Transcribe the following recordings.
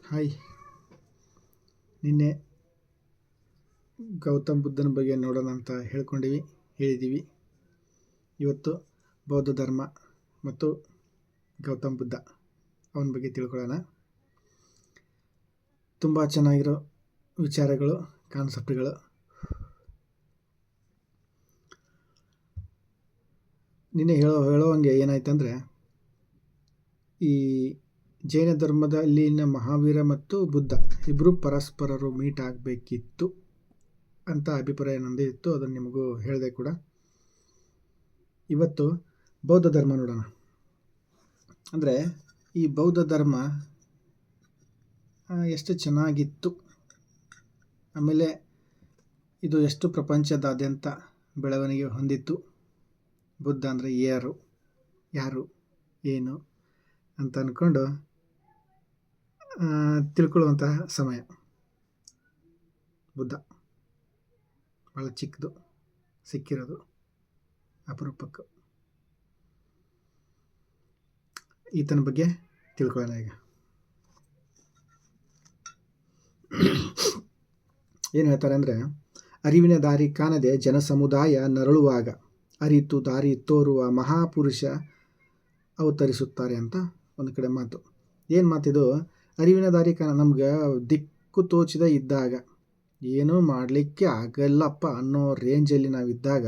Hi. ನಿನ್ನೆ ಗೌತಮ್ ಬುದ್ಧನ ಬಗ್ಗೆ ನೋಡೋಣ ಅಂತ ಹೇಳಿದ್ದೀವಿ. ಇವತ್ತು ಬೌದ್ಧ ಧರ್ಮ ಮತ್ತು ಗೌತಮ್ ಬುದ್ಧ ಅವನ ಬಗ್ಗೆ ತಿಳ್ಕೊಳ್ಳೋಣ. ತುಂಬ ಚೆನ್ನಾಗಿರೋ ವಿಚಾರಗಳು, ಕಾನ್ಸೆಪ್ಟ್ಗಳು. ನಿನ್ನೆ ಹೇಳೋವಂಗೆ ಏನಾಯ್ತಂದರೆ, ಈ ಜೈನ ಧರ್ಮದಲ್ಲಿನ ಮಹಾವೀರ ಮತ್ತು ಬುದ್ಧ ಇಬ್ಬರು ಪರಸ್ಪರರು ಮೀಟ್ ಆಗಬೇಕಿತ್ತು ಅಂತ ಅಭಿಪ್ರಾಯ ನಂದಿತ್ತು. ಅದನ್ನು ನಿಮಗೂ ಹೇಳಿದೆ ಕೂಡ. ಇವತ್ತು ಬೌದ್ಧ ಧರ್ಮ ನೋಡೋಣ. ಅಂದರೆ ಈ ಬೌದ್ಧ ಧರ್ಮ ಎಷ್ಟು ಚೆನ್ನಾಗಿತ್ತು, ಆಮೇಲೆ ಇದು ಎಷ್ಟು ಪ್ರಪಂಚದಾದ್ಯಂತ ಬೆಳವಣಿಗೆ ಹೊಂದಿತ್ತು. ಬುದ್ಧ ಅಂದರೆ ಯಾರು ಏನು ಅಂತ ಅಂದ್ಕೊಂಡು ತಿಳ್ಕೊಳ್ಳುವಂತಹ ಸಮಯ. ಬುದ್ಧ ಭಾಳ ಚಿಕ್ಕದು, ಸಿಕ್ಕಿರೋದು ಅಪರೂಪಕ್ಕೆ. ಈತನ ಬಗ್ಗೆ ತಿಳ್ಕೊಳ್ಳೋಣ ಈಗ. ಏನು ಹೇಳ್ತಾರೆ ಅಂದರೆ, ಅರಿವಿನ ದಾರಿ ಕಾಣದೆ ಜನಸಮುದಾಯ ನರಳುವಾಗ ಅರಿತು ದಾರಿ ತೋರುವ ಮಹಾಪುರುಷ ಅವತರಿಸುತ್ತಾರೆ ಅಂತ ಒಂದು ಕಡೆ ಮಾತು. ಏನು ಮಾತಿದು? ಅರಿವಿನ ದಾರಿ ನಮ್ಗೆ ದಿಕ್ಕು ತೋಚದ ಇದ್ದಾಗ, ಏನೂ ಮಾಡಲಿಕ್ಕೆ ಆಗಲ್ಲಪ್ಪ ಅನ್ನೋ ರೇಂಜಲ್ಲಿ ನಾವಿದ್ದಾಗ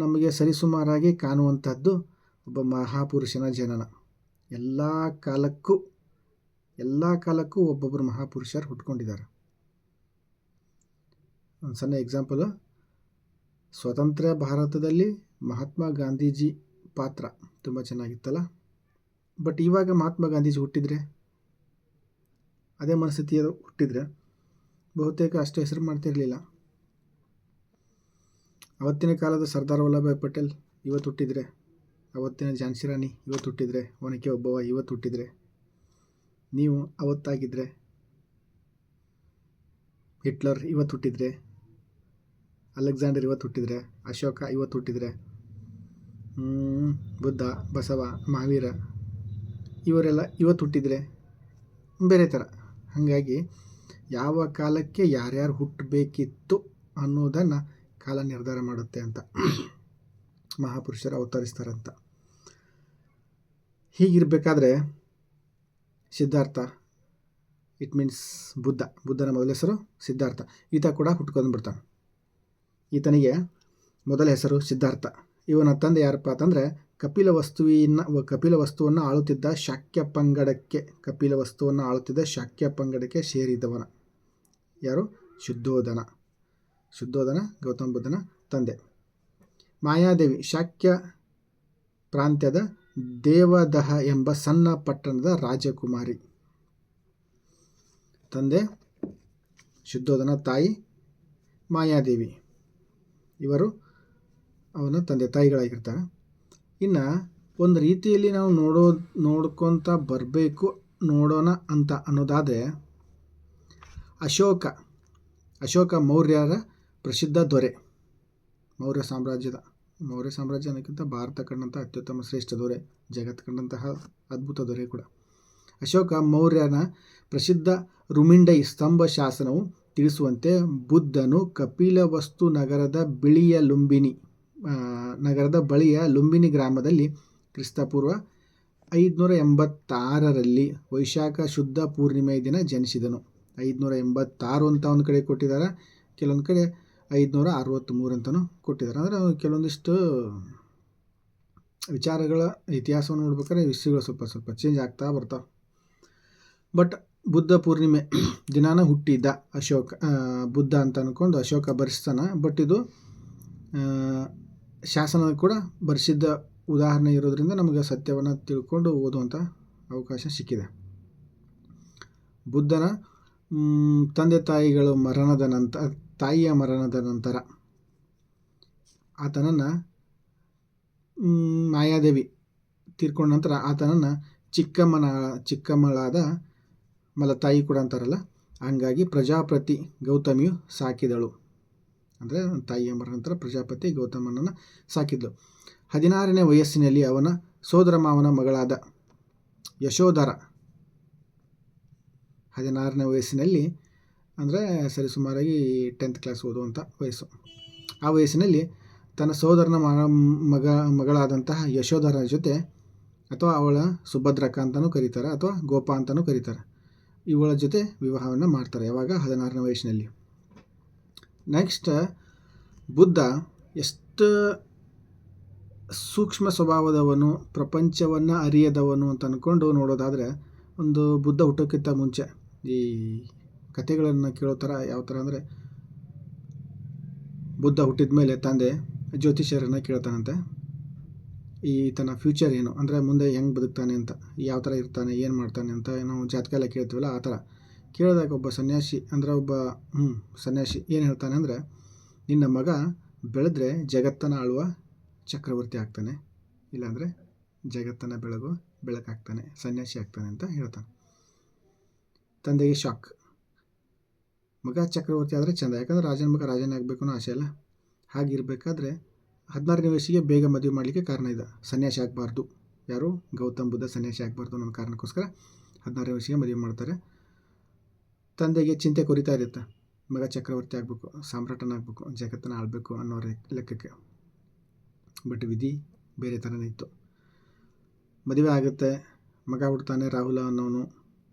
ನಮಗೆ ಸರಿಸುಮಾರಾಗಿ ಕಾಣುವಂಥದ್ದು ಒಬ್ಬ ಮಹಾಪುರುಷನ ಜನನ. ಎಲ್ಲ ಕಾಲಕ್ಕೂ ಒಬ್ಬೊಬ್ಬರು ಮಹಾಪುರುಷರು ಹುಟ್ಕೊಂಡಿದ್ದಾರೆ. ಒಂದು ಸಣ್ಣ ಎಕ್ಸಾಂಪಲು, ಸ್ವತಂತ್ರ ಭಾರತದಲ್ಲಿ ಮಹಾತ್ಮ ಗಾಂಧೀಜಿ ಪಾತ್ರ ತುಂಬ ಚೆನ್ನಾಗಿತ್ತಲ್ಲ. ಬಟ್ ಇವಾಗ ಮಹಾತ್ಮ ಗಾಂಧೀಜಿ ಹುಟ್ಟಿದರೆ, ಅದೇ ಮನಸ್ಥಿತಿಯದು ಹುಟ್ಟಿದರೆ ಬಹುತೇಕ ಅಷ್ಟು ಹೆಸರು ಮಾಡ್ತಿರಲಿಲ್ಲ. ಅವತ್ತಿನ ಕಾಲದ ಸರ್ದಾರ್ ವಲ್ಲಭಾಯ್ ಪಟೇಲ್ ಇವತ್ತು ಹುಟ್ಟಿದರೆ, ಅವತ್ತಿನ ಝಾನ್ಸಿ ರಾಣಿ ಇವತ್ತು ಹುಟ್ಟಿದರೆ, ಒನಕೆ ಓಬವ್ವ ಇವತ್ತು ಹುಟ್ಟಿದರೆ, ನೀವು ಅವತ್ತಾಗಿದ್ದರೆ, ಹಿಟ್ಲರ್ ಇವತ್ತು ಹುಟ್ಟಿದರೆ, ಅಲೆಕ್ಸಾಂಡರ್ ಇವತ್ತು ಹುಟ್ಟಿದರೆ, ಅಶೋಕ ಇವತ್ತು ಹುಟ್ಟಿದರೆ, ಬುದ್ಧ, ಬಸವ, ಮಹಾವೀರ ಇವರೆಲ್ಲ ಇವತ್ತು ಹುಟ್ಟಿದರೆ ಬೇರೆ ಥರ. ಹಾಗಾಗಿ ಯಾವ ಕಾಲಕ್ಕೆ ಯಾರ್ಯಾರು ಹುಟ್ಟಬೇಕಿತ್ತು ಅನ್ನೋದನ್ನು ಕಾಲ ನಿರ್ಧಾರ ಮಾಡುತ್ತೆ ಅಂತ ಮಹಾಪುರುಷರು ಅವತರಿಸ್ತಾರಂತ. ಹೀಗಿರಬೇಕಾದ್ರೆ ಸಿದ್ಧಾರ್ಥ, ಇಟ್ ಮೀನ್ಸ್ ಬುದ್ಧನ ಮೊದಲ ಹೆಸರು ಸಿದ್ಧಾರ್ಥ. ಈತ ಕೂಡ ಹುಟ್ಕೊಂಡ್ಬಿಡ್ತಾನೆ. ಈತನಿಗೆ ಮೊದಲ ಹೆಸರು ಸಿದ್ಧಾರ್ಥ. ಇವನ ತಂದೆ ಯಾರಪ್ಪ ಅಂತಂದರೆ, ಕಪಿಲ ವಸ್ತುವನ್ನು ಆಳುತ್ತಿದ್ದ ಶಾಕ್ಯ ಪಂಗಡಕ್ಕೆ ಸೇರಿದವನ. ಯಾರು? ಶುದ್ಧೋಧನ ಗೌತಮ ಬುದ್ಧನ ತಂದೆ. ಮಾಯಾದೇವಿ ಶಾಕ್ಯ ಪ್ರಾಂತ್ಯದ ದೇವದಹ ಎಂಬ ಸಣ್ಣ ಪಟ್ಟಣದ ರಾಜಕುಮಾರಿ. ತಂದೆ ಶುದ್ಧೋಧನ, ತಾಯಿ ಮಾಯಾದೇವಿ. ಇವರು ಅವನ ತಂದೆ ತಾಯಿಗಳಾಗಿರ್ತಾರೆ. ಇನ್ನು ಒಂದು ರೀತಿಯಲ್ಲಿ ನಾವು ನೋಡ್ಕೊತ ನೋಡೋಣ ಅಂತ ಅನ್ನೋದಾದರೆ, ಅಶೋಕ ಮೌರ್ಯರ ಪ್ರಸಿದ್ಧ ದೊರೆ. ಮೌರ್ಯ ಸಾಮ್ರಾಜ್ಯ ಅನ್ನೋಕ್ಕಿಂತ ಭಾರತ ಕಂಡಂಥ ಅತ್ಯುತ್ತಮ ಶ್ರೇಷ್ಠ ದೊರೆ, ಜಗತ್ತು ಕಂಡಂತಹ ಅದ್ಭುತ ದೊರೆ ಕೂಡ. ಅಶೋಕ ಮೌರ್ಯನ ಪ್ರಸಿದ್ಧ ರುಮಿಂಡೈ ಸ್ತಂಭ ಶಾಸನವು ತಿಳಿಸುವಂತೆ, ಬುದ್ಧನು ಕಪಿಲವಸ್ತು ನಗರದ ಬಳಿಯ ಲುಂಬಿನಿ ಗ್ರಾಮದಲ್ಲಿ ಕ್ರಿಸ್ತಪೂರ್ವ 586ರಲ್ಲಿ ವೈಶಾಖ ಶುದ್ಧ ಪೂರ್ಣಿಮೆಯ ದಿನ ಜನಿಸಿದನು. 586 ಅಂತ ಒಂದು ಕಡೆ ಕೊಟ್ಟಿದ್ದಾರೆ, ಕೆಲವೊಂದು ಕಡೆ 563 ಅಂತಲೂ ಕೊಟ್ಟಿದ್ದಾರೆ. ಅಂದರೆ ಕೆಲವೊಂದಿಷ್ಟು ವಿಚಾರಗಳ ಇತಿಹಾಸವನ್ನು ನೋಡ್ಬೇಕಾದ್ರೆ ವಿಷಯಗಳು ಸ್ವಲ್ಪ ಚೇಂಜ್ ಆಗ್ತಾ ಬರ್ತಾವೆ. ಬಟ್ ಬುದ್ಧ ಪೂರ್ಣಿಮೆ ದಿನಾನ ಹುಟ್ಟಿದ್ದ ಬುದ್ಧ ಅಂತ ಅಂದ್ಕೊಂಡು ಅಶೋಕ ಬರೆಸ್ತಾನೆ. ಬಟ್ ಇದು ಶಾಸನ ಕೂಡ ಬರೆಸಿದ್ದ ಉದಾಹರಣೆ ಇರೋದ್ರಿಂದ ನಮಗೆ ಸತ್ಯವನ್ನು ತಿಳ್ಕೊಂಡು ಓದುವಂಥ ಅವಕಾಶ ಸಿಕ್ಕಿದೆ. ಬುದ್ಧನ ತಾಯಿಯ ಮರಣದ ನಂತರ ಆತನನ್ನು ಮಾಯಾದೇವಿ ತೀರ್ಕೊಂಡ ನಂತರ ಆತನನ್ನು ಚಿಕ್ಕಮ್ಮಳಾದ ತಾಯಿ ಕೂಡ ಅಂತಾರಲ್ಲ, ಹಂಗಾಗಿ ಪ್ರಜಾಪತಿ ಗೌತಮಿಯು ಸಾಕಿದಳು. ಅಂದರೆ ತಾಯಿಯ ಮರಣ ನಂತರ ಪ್ರಜಾಪತಿ ಗೌತಮನನ್ನು ಸಾಕಿದ್ಳು. 16ನೇ ವಯಸ್ಸಿನಲ್ಲಿ ಅವನ ಸೋದರ ಮಾವನ ಮಗಳಾದ ಯಶೋಧರ 16ನೇ ವಯಸ್ಸಿನಲ್ಲಿ, ಅಂದರೆ ಸರಿಸುಮಾರಾಗಿ 10th ಕ್ಲಾಸ್ ಓದುವಂಥ ವಯಸ್ಸು. ಆ ವಯಸ್ಸಿನಲ್ಲಿ ತನ್ನ ಸೋದರನ ಮಗಳಾದಂತಹ ಯಶೋಧರ ಜೊತೆ, ಅಥವಾ ಅವಳ ಸುಭದ್ರಕ ಅಂತಲೂ ಕರೀತಾರೆ, ಅಥವಾ ಗೋಪ ಅಂತಲೂ ಕರೀತಾರೆ, ಇವಳ ಜೊತೆ ವಿವಾಹವನ್ನು ಮಾಡ್ತಾರೆ. ಯಾವಾಗ? 16ನೇ ವಯಸ್ಸಿನಲ್ಲಿ. ನೆಕ್ಸ್ಟ್, ಬುದ್ಧ ಎಷ್ಟು ಸೂಕ್ಷ್ಮ ಸ್ವಭಾವದವನು, ಪ್ರಪಂಚವನ್ನು ಅರಿಯದವನು ಅಂತ ಅಂದ್ಕೊಂಡು ನೋಡೋದಾದರೆ, ಒಂದು ಬುದ್ಧ ಹುಟ್ಟೋಕ್ಕಿಂತ ಮುಂಚೆ ಈ ಕಥೆಗಳನ್ನು ಕೇಳೋ ಥರ ಯಾವ ಥರ ಅಂದರೆ, ಬುದ್ಧ ಹುಟ್ಟಿದ ಮೇಲೆ ತಂದೆ ಜ್ಯೋತಿಷ್ಯರನ್ನು ಕೇಳ್ತಾನಂತೆ, ಈತನ ಫ್ಯೂಚರ್ ಏನು, ಅಂದರೆ ಮುಂದೆ ಹೆಂಗೆ ಬದುಕ್ತಾನೆ ಅಂತ, ಯಾವ ಥರ ಇರ್ತಾನೆ, ಏನು ಮಾಡ್ತಾನೆ ಅಂತ ನಾವು ಜಾತಕ ಎಲ್ಲ ಕೇಳ್ತೀವಲ್ಲ ಆ ಥರ ಕೇಳಿದಾಗ ಒಬ್ಬ ಸನ್ಯಾಸಿ, ಅಂದರೆ ಒಬ್ಬ ಸನ್ಯಾಸಿ ಏನು ಹೇಳ್ತಾನೆ ಅಂದರೆ, ನಿನ್ನ ಮಗ ಬೆಳೆದ್ರೆ ಜಗತ್ತನ್ನು ಆಳುವ ಚಕ್ರವರ್ತಿ ಆಗ್ತಾನೆ, ಇಲ್ಲಾಂದರೆ ಜಗತ್ತನ್ನು ಬೆಳಕಾಗ್ತಾನೆ, ಸನ್ಯಾಸಿ ಆಗ್ತಾನೆ ಅಂತ ಹೇಳ್ತಾನೆ. ತಂದೆಗೆ ಶಾಕ್. ಮಗ ಚಕ್ರವರ್ತಿ ಆದರೆ ಚೆಂದ, ಯಾಕಂದರೆ ರಾಜನ ಮಗ ರಾಜನೇ ಆಗಬೇಕು ಅನ್ನೋ ಆಸೆ ಅಲ್ಲ. ಹಾಗಿರಬೇಕಾದ್ರೆ 16ನೇ ವಯಸ್ಸಿಗೆ ಬೇಗ ಮದುವೆ ಮಾಡಲಿಕ್ಕೆ ಕಾರಣ ಇದೆ. ಸನ್ಯಾಸಿ ಆಗಬಾರ್ದು, ಯಾರು? ಗೌತಮ್ ಬುದ್ಧ ಸನ್ಯಾಸಿ ಆಗಬಾರ್ದು ಅನ್ನೋ ಕಾರಣಕ್ಕೋಸ್ಕರ 16ನೇ ವಯಸ್ಸಿಗೆ ಮದುವೆ ಮಾಡ್ತಾರೆ. ತಂದೆಗೆ ಚಿಂತೆ ಕೊರಿತಾ ಇರುತ್ತೆ, ಮಗ ಚಕ್ರವರ್ತಿ ಆಗಬೇಕು, ಸಾಮ್ರಾಟನಾಗಬೇಕು, ಜಗತ್ತನ್ನು ಆಳಬೇಕು ಅನ್ನೋ ಲೆಕ್ಕಕ್ಕೆ. ಬಟ್ ವಿಧಿ ಬೇರೆ ಥರನೇ ಇತ್ತು. ಮದುವೆ ಆಗುತ್ತೆ, ಮಗ ಹುಡ್ತಾನೆ, ರಾಹುಲ ಅನ್ನೋನು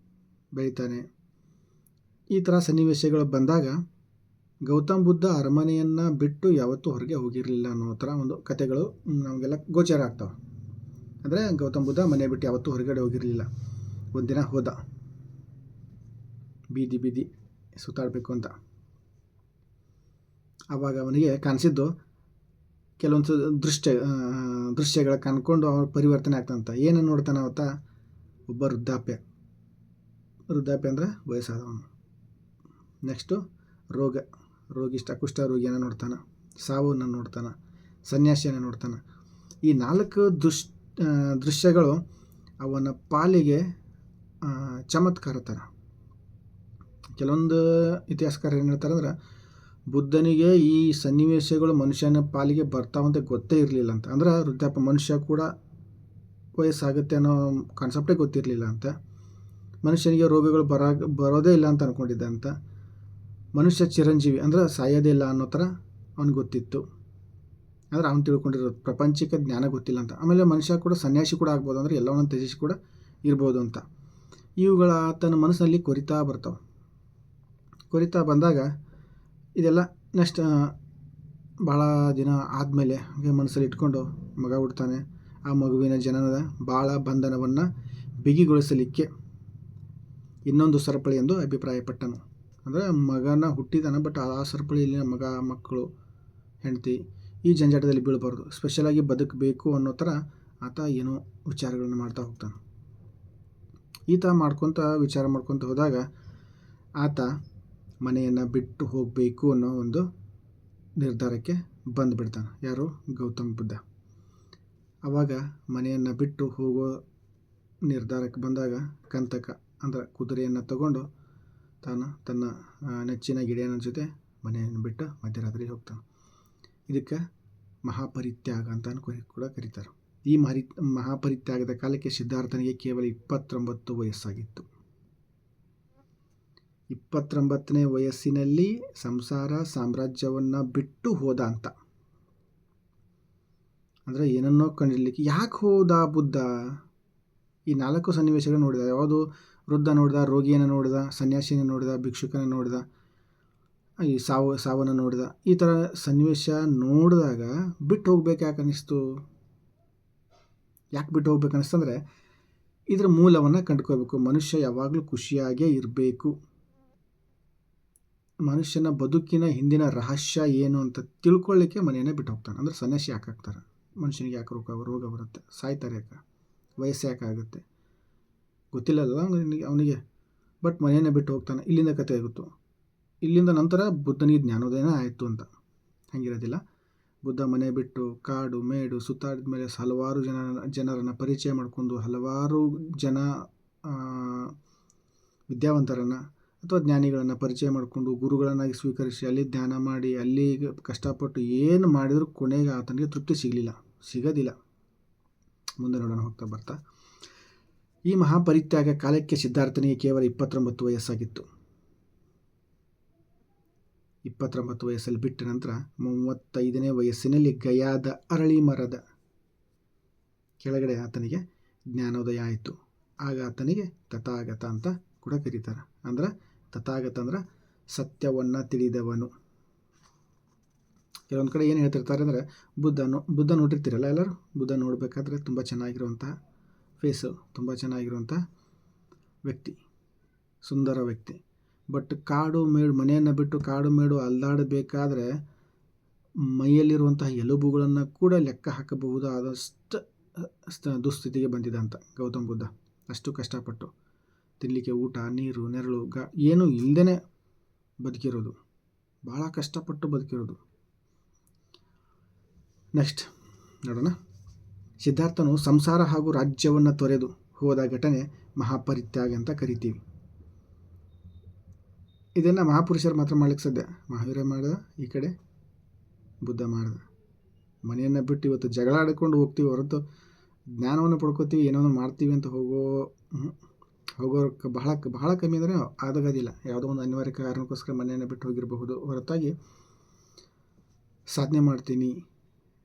ಬೆಳೀತಾನೆ. ಈ ಥರ ಸನ್ನಿವೇಶಗಳು ಬಂದಾಗ ಗೌತಮ್ ಬುದ್ಧ ಅರಮನೆಯನ್ನು ಬಿಟ್ಟು ಯಾವತ್ತೂ ಹೊರಗೆ ಹೋಗಿರಲಿಲ್ಲ ಅನ್ನೋ ಥರ ಒಂದು ಕಥೆಗಳು ನಮಗೆಲ್ಲ ಗೋಚರ ಆಗ್ತವೆ. ಅಂದರೆ ಗೌತಮ್ ಬುದ್ಧ ಮನೆ ಬಿಟ್ಟು ಯಾವತ್ತೂ ಹೊರಗಡೆ ಹೋಗಿರಲಿಲ್ಲ. ಒಂದಿನ ಹೋದ, ಬೀದಿ ಸುತ್ತಾಡಬೇಕು ಅಂತ. ಆವಾಗ ಅವನಿಗೆ ಕಾಣಿಸಿದ್ದು ಕೆಲವೊಂದು ದೃಶ್ಯಗಳ ಕಾಣ್ಕೊಂಡು ಅವನು ಪರಿವರ್ತನೆ ಆಗ್ತಾನಂತ. ಏನು ನೋಡ್ತಾನೆ ಅವತ್ತ? ಒಬ್ಬ ವೃದ್ಧಾಪ್ಯ ಅಂದರೆ ವಯಸ್ಸಾದವನು. ನೆಕ್ಸ್ಟು ಕುಷ್ಠರೋಗಿಯನ್ನು ನೋಡ್ತಾನೆ, ಸಾವನ್ನು ನೋಡ್ತಾನೆ, ಸನ್ಯಾಸಿಯನ್ನು ನೋಡ್ತಾನೆ. ಈ 4 ದೃಶ್ಯಗಳು ಅವನ ಪಾಲಿಗೆ ಚಮತ್ಕಾರ ಥರ. ಕೆಲವೊಂದು ಇತಿಹಾಸಕಾರ ಏನು ಹೇಳ್ತಾರೆ ಅಂದ್ರೆ, ಬುದ್ಧನಿಗೆ ಈ ಸನ್ನಿವೇಶಗಳು ಮನುಷ್ಯನ ಪಾಲಿಗೆ ಬರ್ತಾವಂತೆ ಗೊತ್ತೇ ಇರಲಿಲ್ಲ ಅಂತ. ಅಂದ್ರೆ ವೃದ್ಧಾಪ್ಯ, ಮನುಷ್ಯ ಕೂಡ ವಯಸ್ಸಾಗುತ್ತೆ ಅನ್ನೋ ಕಾನ್ಸೆಪ್ಟೇ ಗೊತ್ತಿರಲಿಲ್ಲ ಅಂತ. ಮನುಷ್ಯನಿಗೆ ರೋಗಗಳು ಬರೋದೇ ಇಲ್ಲ ಅಂತ ಅಂದ್ಕೊಂಡಿದ್ದ ಅಂತ. ಮನುಷ್ಯ ಚಿರಂಜೀವಿ, ಅಂದ್ರೆ ಸಾಯೋದೇ ಇಲ್ಲ ಅನ್ನೋ ಥರ ಅವ್ನಿಗೆ ಗೊತ್ತಿತ್ತು. ಅಂದರೆ ಅವ್ನು ತಿಳ್ಕೊಂಡಿರೋದು, ಪ್ರಪಂಚಕ್ಕೆ ಜ್ಞಾನ ಗೊತ್ತಿಲ್ಲ ಅಂತ. ಆಮೇಲೆ ಮನುಷ್ಯ ಕೂಡ ಸನ್ಯಾಸಿ ಕೂಡ ಆಗ್ಬೋದು, ಅಂದರೆ ಎಲ್ಲವನ್ನೂ ತ್ಯಜಿಸಿ ಕೂಡ ಇರ್ಬೋದು ಅಂತ. ಇವುಗಳ ತನ್ನ ಮನಸ್ಸಿನಲ್ಲಿ ಕೊರಿತಾ ಬಂದಾಗ ಇದೆಲ್ಲ ನೆಕ್ಸ್ಟ್ ಭಾಳ ದಿನ ಆದಮೇಲೆ ಮನಸ್ಸಲ್ಲಿ ಇಟ್ಕೊಂಡು ಮಗ ಹುಡ್ತಾನೆ. ಆ ಮಗುವಿನ ಜನನದ ಭಾಳ ಬಂಧನವನ್ನು ಬಿಗಿಗೊಳಿಸಲಿಕ್ಕೆ ಇನ್ನೊಂದು ಸರಪಳಿ ಎಂದು ಅಭಿಪ್ರಾಯಪಟ್ಟನು. ಅಂದರೆ ಮಗನ ಹುಟ್ಟಿದಾನೆ, ಬಟ್ ಆ ಸರಪಳಿಯಲ್ಲಿ ಮಗ, ಮಕ್ಕಳು, ಹೆಂಡತಿ ಈ ಜಂಜಾಟದಲ್ಲಿ ಬೀಳಬಾರ್ದು, ಸ್ಪೆಷಲಾಗಿ ಬದುಕಬೇಕು ಅನ್ನೋ ಥರ ಆತ ಏನೋ ವಿಚಾರಗಳನ್ನು ಮಾಡ್ತಾ ಹೋಗ್ತಾನೆ. ಈತ ವಿಚಾರ ಮಾಡ್ಕೊತ ಹೋದಾಗ ಆತ ಮನೆಯನ್ನು ಬಿಟ್ಟು ಹೋಗಬೇಕು ಅನ್ನೋ ಒಂದು ನಿರ್ಧಾರಕ್ಕೆ ಬಂದುಬಿಡ್ತಾನೆ. ಯಾರು? ಗೌತಮ್ ಬುದ್ಧ. ಆವಾಗ ಮನೆಯನ್ನು ಬಿಟ್ಟು ಹೋಗೋ ನಿರ್ಧಾರಕ್ಕೆ ಬಂದಾಗ ಕಂತಕ ಅಂದರೆ ಕುದುರೆಯನ್ನು ತಗೊಂಡು ತಾನು ತನ್ನ ನೆಚ್ಚಿನ ಗೆಳೆಯನ ಜೊತೆ ಮನೆಯನ್ನು ಬಿಟ್ಟು ಮಧ್ಯರಾತ್ರಿ ಹೋಗ್ತಾನೆ. ಇದಕ್ಕೆ ಮಹಾಪರಿತ್ಯಾಗ ಅಂತ ಕೂಡ ಕರೀತಾರೆ. ಈ ಮಹಾಪರಿತ್ಯಾಗದ ಕಾಲಕ್ಕೆ ಸಿದ್ಧಾರ್ಥನಿಗೆ ಕೇವಲ 29 ವಯಸ್ಸಾಗಿತ್ತು. 29ನೇ ವಯಸ್ಸಿನಲ್ಲಿ ಸಂಸಾರ ಸಾಮ್ರಾಜ್ಯವನ್ನು ಬಿಟ್ಟು ಹೋದ ಅಂತ. ಅಂದರೆ ಏನನ್ನೋ ಕಂಡಿರಲಿಕ್ಕೆ. ಯಾಕೆ ಹೋದ ಬುದ್ಧ? ಈ 4 ಸನ್ನಿವೇಶಗಳು ನೋಡಿದ. ಯಾವುದು? ವೃದ್ಧ ನೋಡಿದ, ರೋಗಿಯನ್ನು ನೋಡಿದ, ಸನ್ಯಾಸಿನ ನೋಡಿದ, ಭಿಕ್ಷುಕನ ನೋಡಿದ, ಈ ಸಾವನ್ನು ನೋಡಿದ. ಈ ಥರ ಸನ್ನಿವೇಶ ನೋಡಿದಾಗ ಬಿಟ್ಟು ಹೋಗ್ಬೇಕು ಯಾಕೆ ಅನ್ನಿಸ್ತು? ಯಾಕೆ ಬಿಟ್ಟು ಹೋಗ್ಬೇಕು ಅನ್ನಿಸ್ತಂದರೆ, ಇದರ ಮೂಲವನ್ನು ಕಂಡುಕೋಬೇಕು. ಮನುಷ್ಯ ಯಾವಾಗಲೂ ಖುಷಿಯಾಗೇ ಇರಬೇಕು. ಮನುಷ್ಯನ ಬದುಕಿನ ಹಿಂದಿನ ರಹಸ್ಯ ಏನು ಅಂತ ತಿಳ್ಕೊಳ್ಳಿಕ್ಕೆ ಮನೆಯನ್ನೇ ಬಿಟ್ಟು ಹೋಗ್ತಾನೆ. ಅಂದರೆ ಸನ್ಯಾಸಿ ಯಾಕೆ ಆಗ್ತಾರೆ? ಮನುಷ್ಯನಿಗೆ ಯಾಕೆ ರೋಗ ಬರುತ್ತೆ? ಸಾಯ್ತಾರೆ ಯಾಕೆ? ವಯಸ್ಸು ಯಾಕೆ ಆಗುತ್ತೆ? ಗೊತ್ತಿಲ್ಲಲ್ಲ ಅವನಿಗೆ. ಬಟ್ ಮನೆಯನ್ನೇ ಬಿಟ್ಟು ಹೋಗ್ತಾನೆ. ಇಲ್ಲಿಂದ ಕಥೆ ಆಗುತ್ತು. ಇಲ್ಲಿಂದ ನಂತರ ಬುದ್ಧನಿಗೆ ಜ್ಞಾನೋದಯನೇ ಆಯಿತು ಅಂತ. ಹಾಗಿರೋದಿಲ್ಲ. ಬುದ್ಧ ಮನೆ ಬಿಟ್ಟು ಕಾಡು ಮೇಡು ಸುತ್ತಾಡಿದ ಮೇಲೆ ಹಲವಾರು ಜನರನ್ನು ಪರಿಚಯ ಮಾಡಿಕೊಂಡು, ಹಲವಾರು ವಿದ್ಯಾವಂತರನ್ನು ಅಥವಾ ಜ್ಞಾನಿಗಳನ್ನು ಪರಿಚಯ ಮಾಡಿಕೊಂಡು, ಗುರುಗಳನ್ನಾಗಿ ಸ್ವೀಕರಿಸಿ, ಅಲ್ಲಿ ಧ್ಯಾನ ಮಾಡಿ, ಅಲ್ಲಿ ಕಷ್ಟಪಟ್ಟು ಏನು ಮಾಡಿದರೂ ಕೊನೆಗೆ ಆತನಿಗೆ ತೃಪ್ತಿ ಸಿಗೋದಿಲ್ಲ. ಮುಂದೆ ನೋಡೋಣ ಹೋಗ್ತಾ ಬರ್ತಾ. ಈ ಮಹಾಪರಿತ್ಯಾಗ ಕಾಲಕ್ಕೆ ಸಿದ್ಧಾರ್ಥನಿಗೆ ಕೇವಲ 29 ವಯಸ್ಸಾಗಿತ್ತು. 29 ವಯಸ್ಸಲ್ಲಿ ಬಿಟ್ಟ ನಂತರ 35ನೇ ವಯಸ್ಸಿನಲ್ಲಿ ಗಯಾದ ಅರಳಿ ಮರದ ಕೆಳಗಡೆ ಆತನಿಗೆ ಜ್ಞಾನೋದಯ ಆಯಿತು. ಆಗ ಆತನಿಗೆ ತಥಾಗತ ಅಂತ ಕೂಡ ಕರೀತಾರೆ. ಅಂದ್ರೆ ತಥಾಗತ ಅಂದ್ರೆ ಸತ್ಯವನ್ನು ತಿಳಿದವನು. ಕೆಲವೊಂದು ಕಡೆ ಏನು ಹೇಳ್ತಿರ್ತಾರೆ ಅಂದರೆ ಬುದ್ಧ ನೋಡಿರ್ತೀರಲ್ಲ ಎಲ್ಲರೂ. ಬುದ್ಧ ನೋಡಬೇಕಾದ್ರೆ ತುಂಬ ಚೆನ್ನಾಗಿರುವಂಥ ಫೇಸು, ತುಂಬ ಚೆನ್ನಾಗಿರುವಂಥ ವ್ಯಕ್ತಿ, ಸುಂದರ ವ್ಯಕ್ತಿ. ಬಟ್ ಕಾಡು ಮೇಡು, ಮನೆಯನ್ನು ಬಿಟ್ಟು ಕಾಡು ಮೇಡು ಅಲ್ದಾಡಬೇಕಾದ್ರೆ ಮೈಯಲ್ಲಿರುವಂತಹ ಎಲುಬುಗಳನ್ನು ಕೂಡ ಲೆಕ್ಕ ಹಾಕಬಹುದಾದಷ್ಟು ದುಸ್ಥಿತಿಗೆ ಬಂದಿದ್ದಂತ ಗೌತಮ ಬುದ್ಧ. ಅಷ್ಟು ಕಷ್ಟಪಟ್ಟು ತಿನ್ನಲಿಕ್ಕೆ ಊಟ, ನೀರು, ನೆರಳು, ಏನೂ ಇಲ್ಲದೇ ಬದುಕಿರೋದು, ಭಾಳ ಕಷ್ಟಪಟ್ಟು ಬದುಕಿರೋದು. ನೆಕ್ಸ್ಟ್ ನೋಡೋಣ. ಸಿದ್ಧಾರ್ಥನು ಸಂಸಾರ ಹಾಗೂ ರಾಜ್ಯವನ್ನು ತೊರೆದು ಹೋದ ಘಟನೆ ಮಹಾಪರಿತ್ಯಾಗ ಅಂತ ಕರಿತೀವಿ. ಇದನ್ನು ಮಹಾಪುರುಷರು ಮಾತ್ರ ಮಾಡ್ಲಿಕ್ಕೆ ಸಾಧ್ಯ. ಮಹಾವೀರ ಮಾಡಿದ, ಈ ಕಡೆ ಬುದ್ಧ ಮಾಡಿದ. ಮನೆಯನ್ನು ಬಿಟ್ಟು ಇವತ್ತು ಜಗಳ ಆಡಿಕೊಂಡು ಹೋಗ್ತೀವಿ ಹೊರತು ಜ್ಞಾನವನ್ನು ಪಡ್ಕೋತೀವಿ, ಏನೋ ಮಾಡ್ತೀವಿ ಅಂತ ಹೋಗೋಕ್ಕೆ ಬಹಳ ಕಮ್ಮಿ ಅಂದರೆ ಆಗೋದಿಲ್ಲ. ಯಾವುದೋ ಒಂದು ಅನಿವಾರ್ಯ ಕಾರಣಕ್ಕೋಸ್ಕರ ಮನೆಯನ್ನು ಬಿಟ್ಟು ಹೋಗಿರಬಹುದು ಹೊರತಾಗಿ ಸಾಧನೆ ಮಾಡ್ತೀನಿ,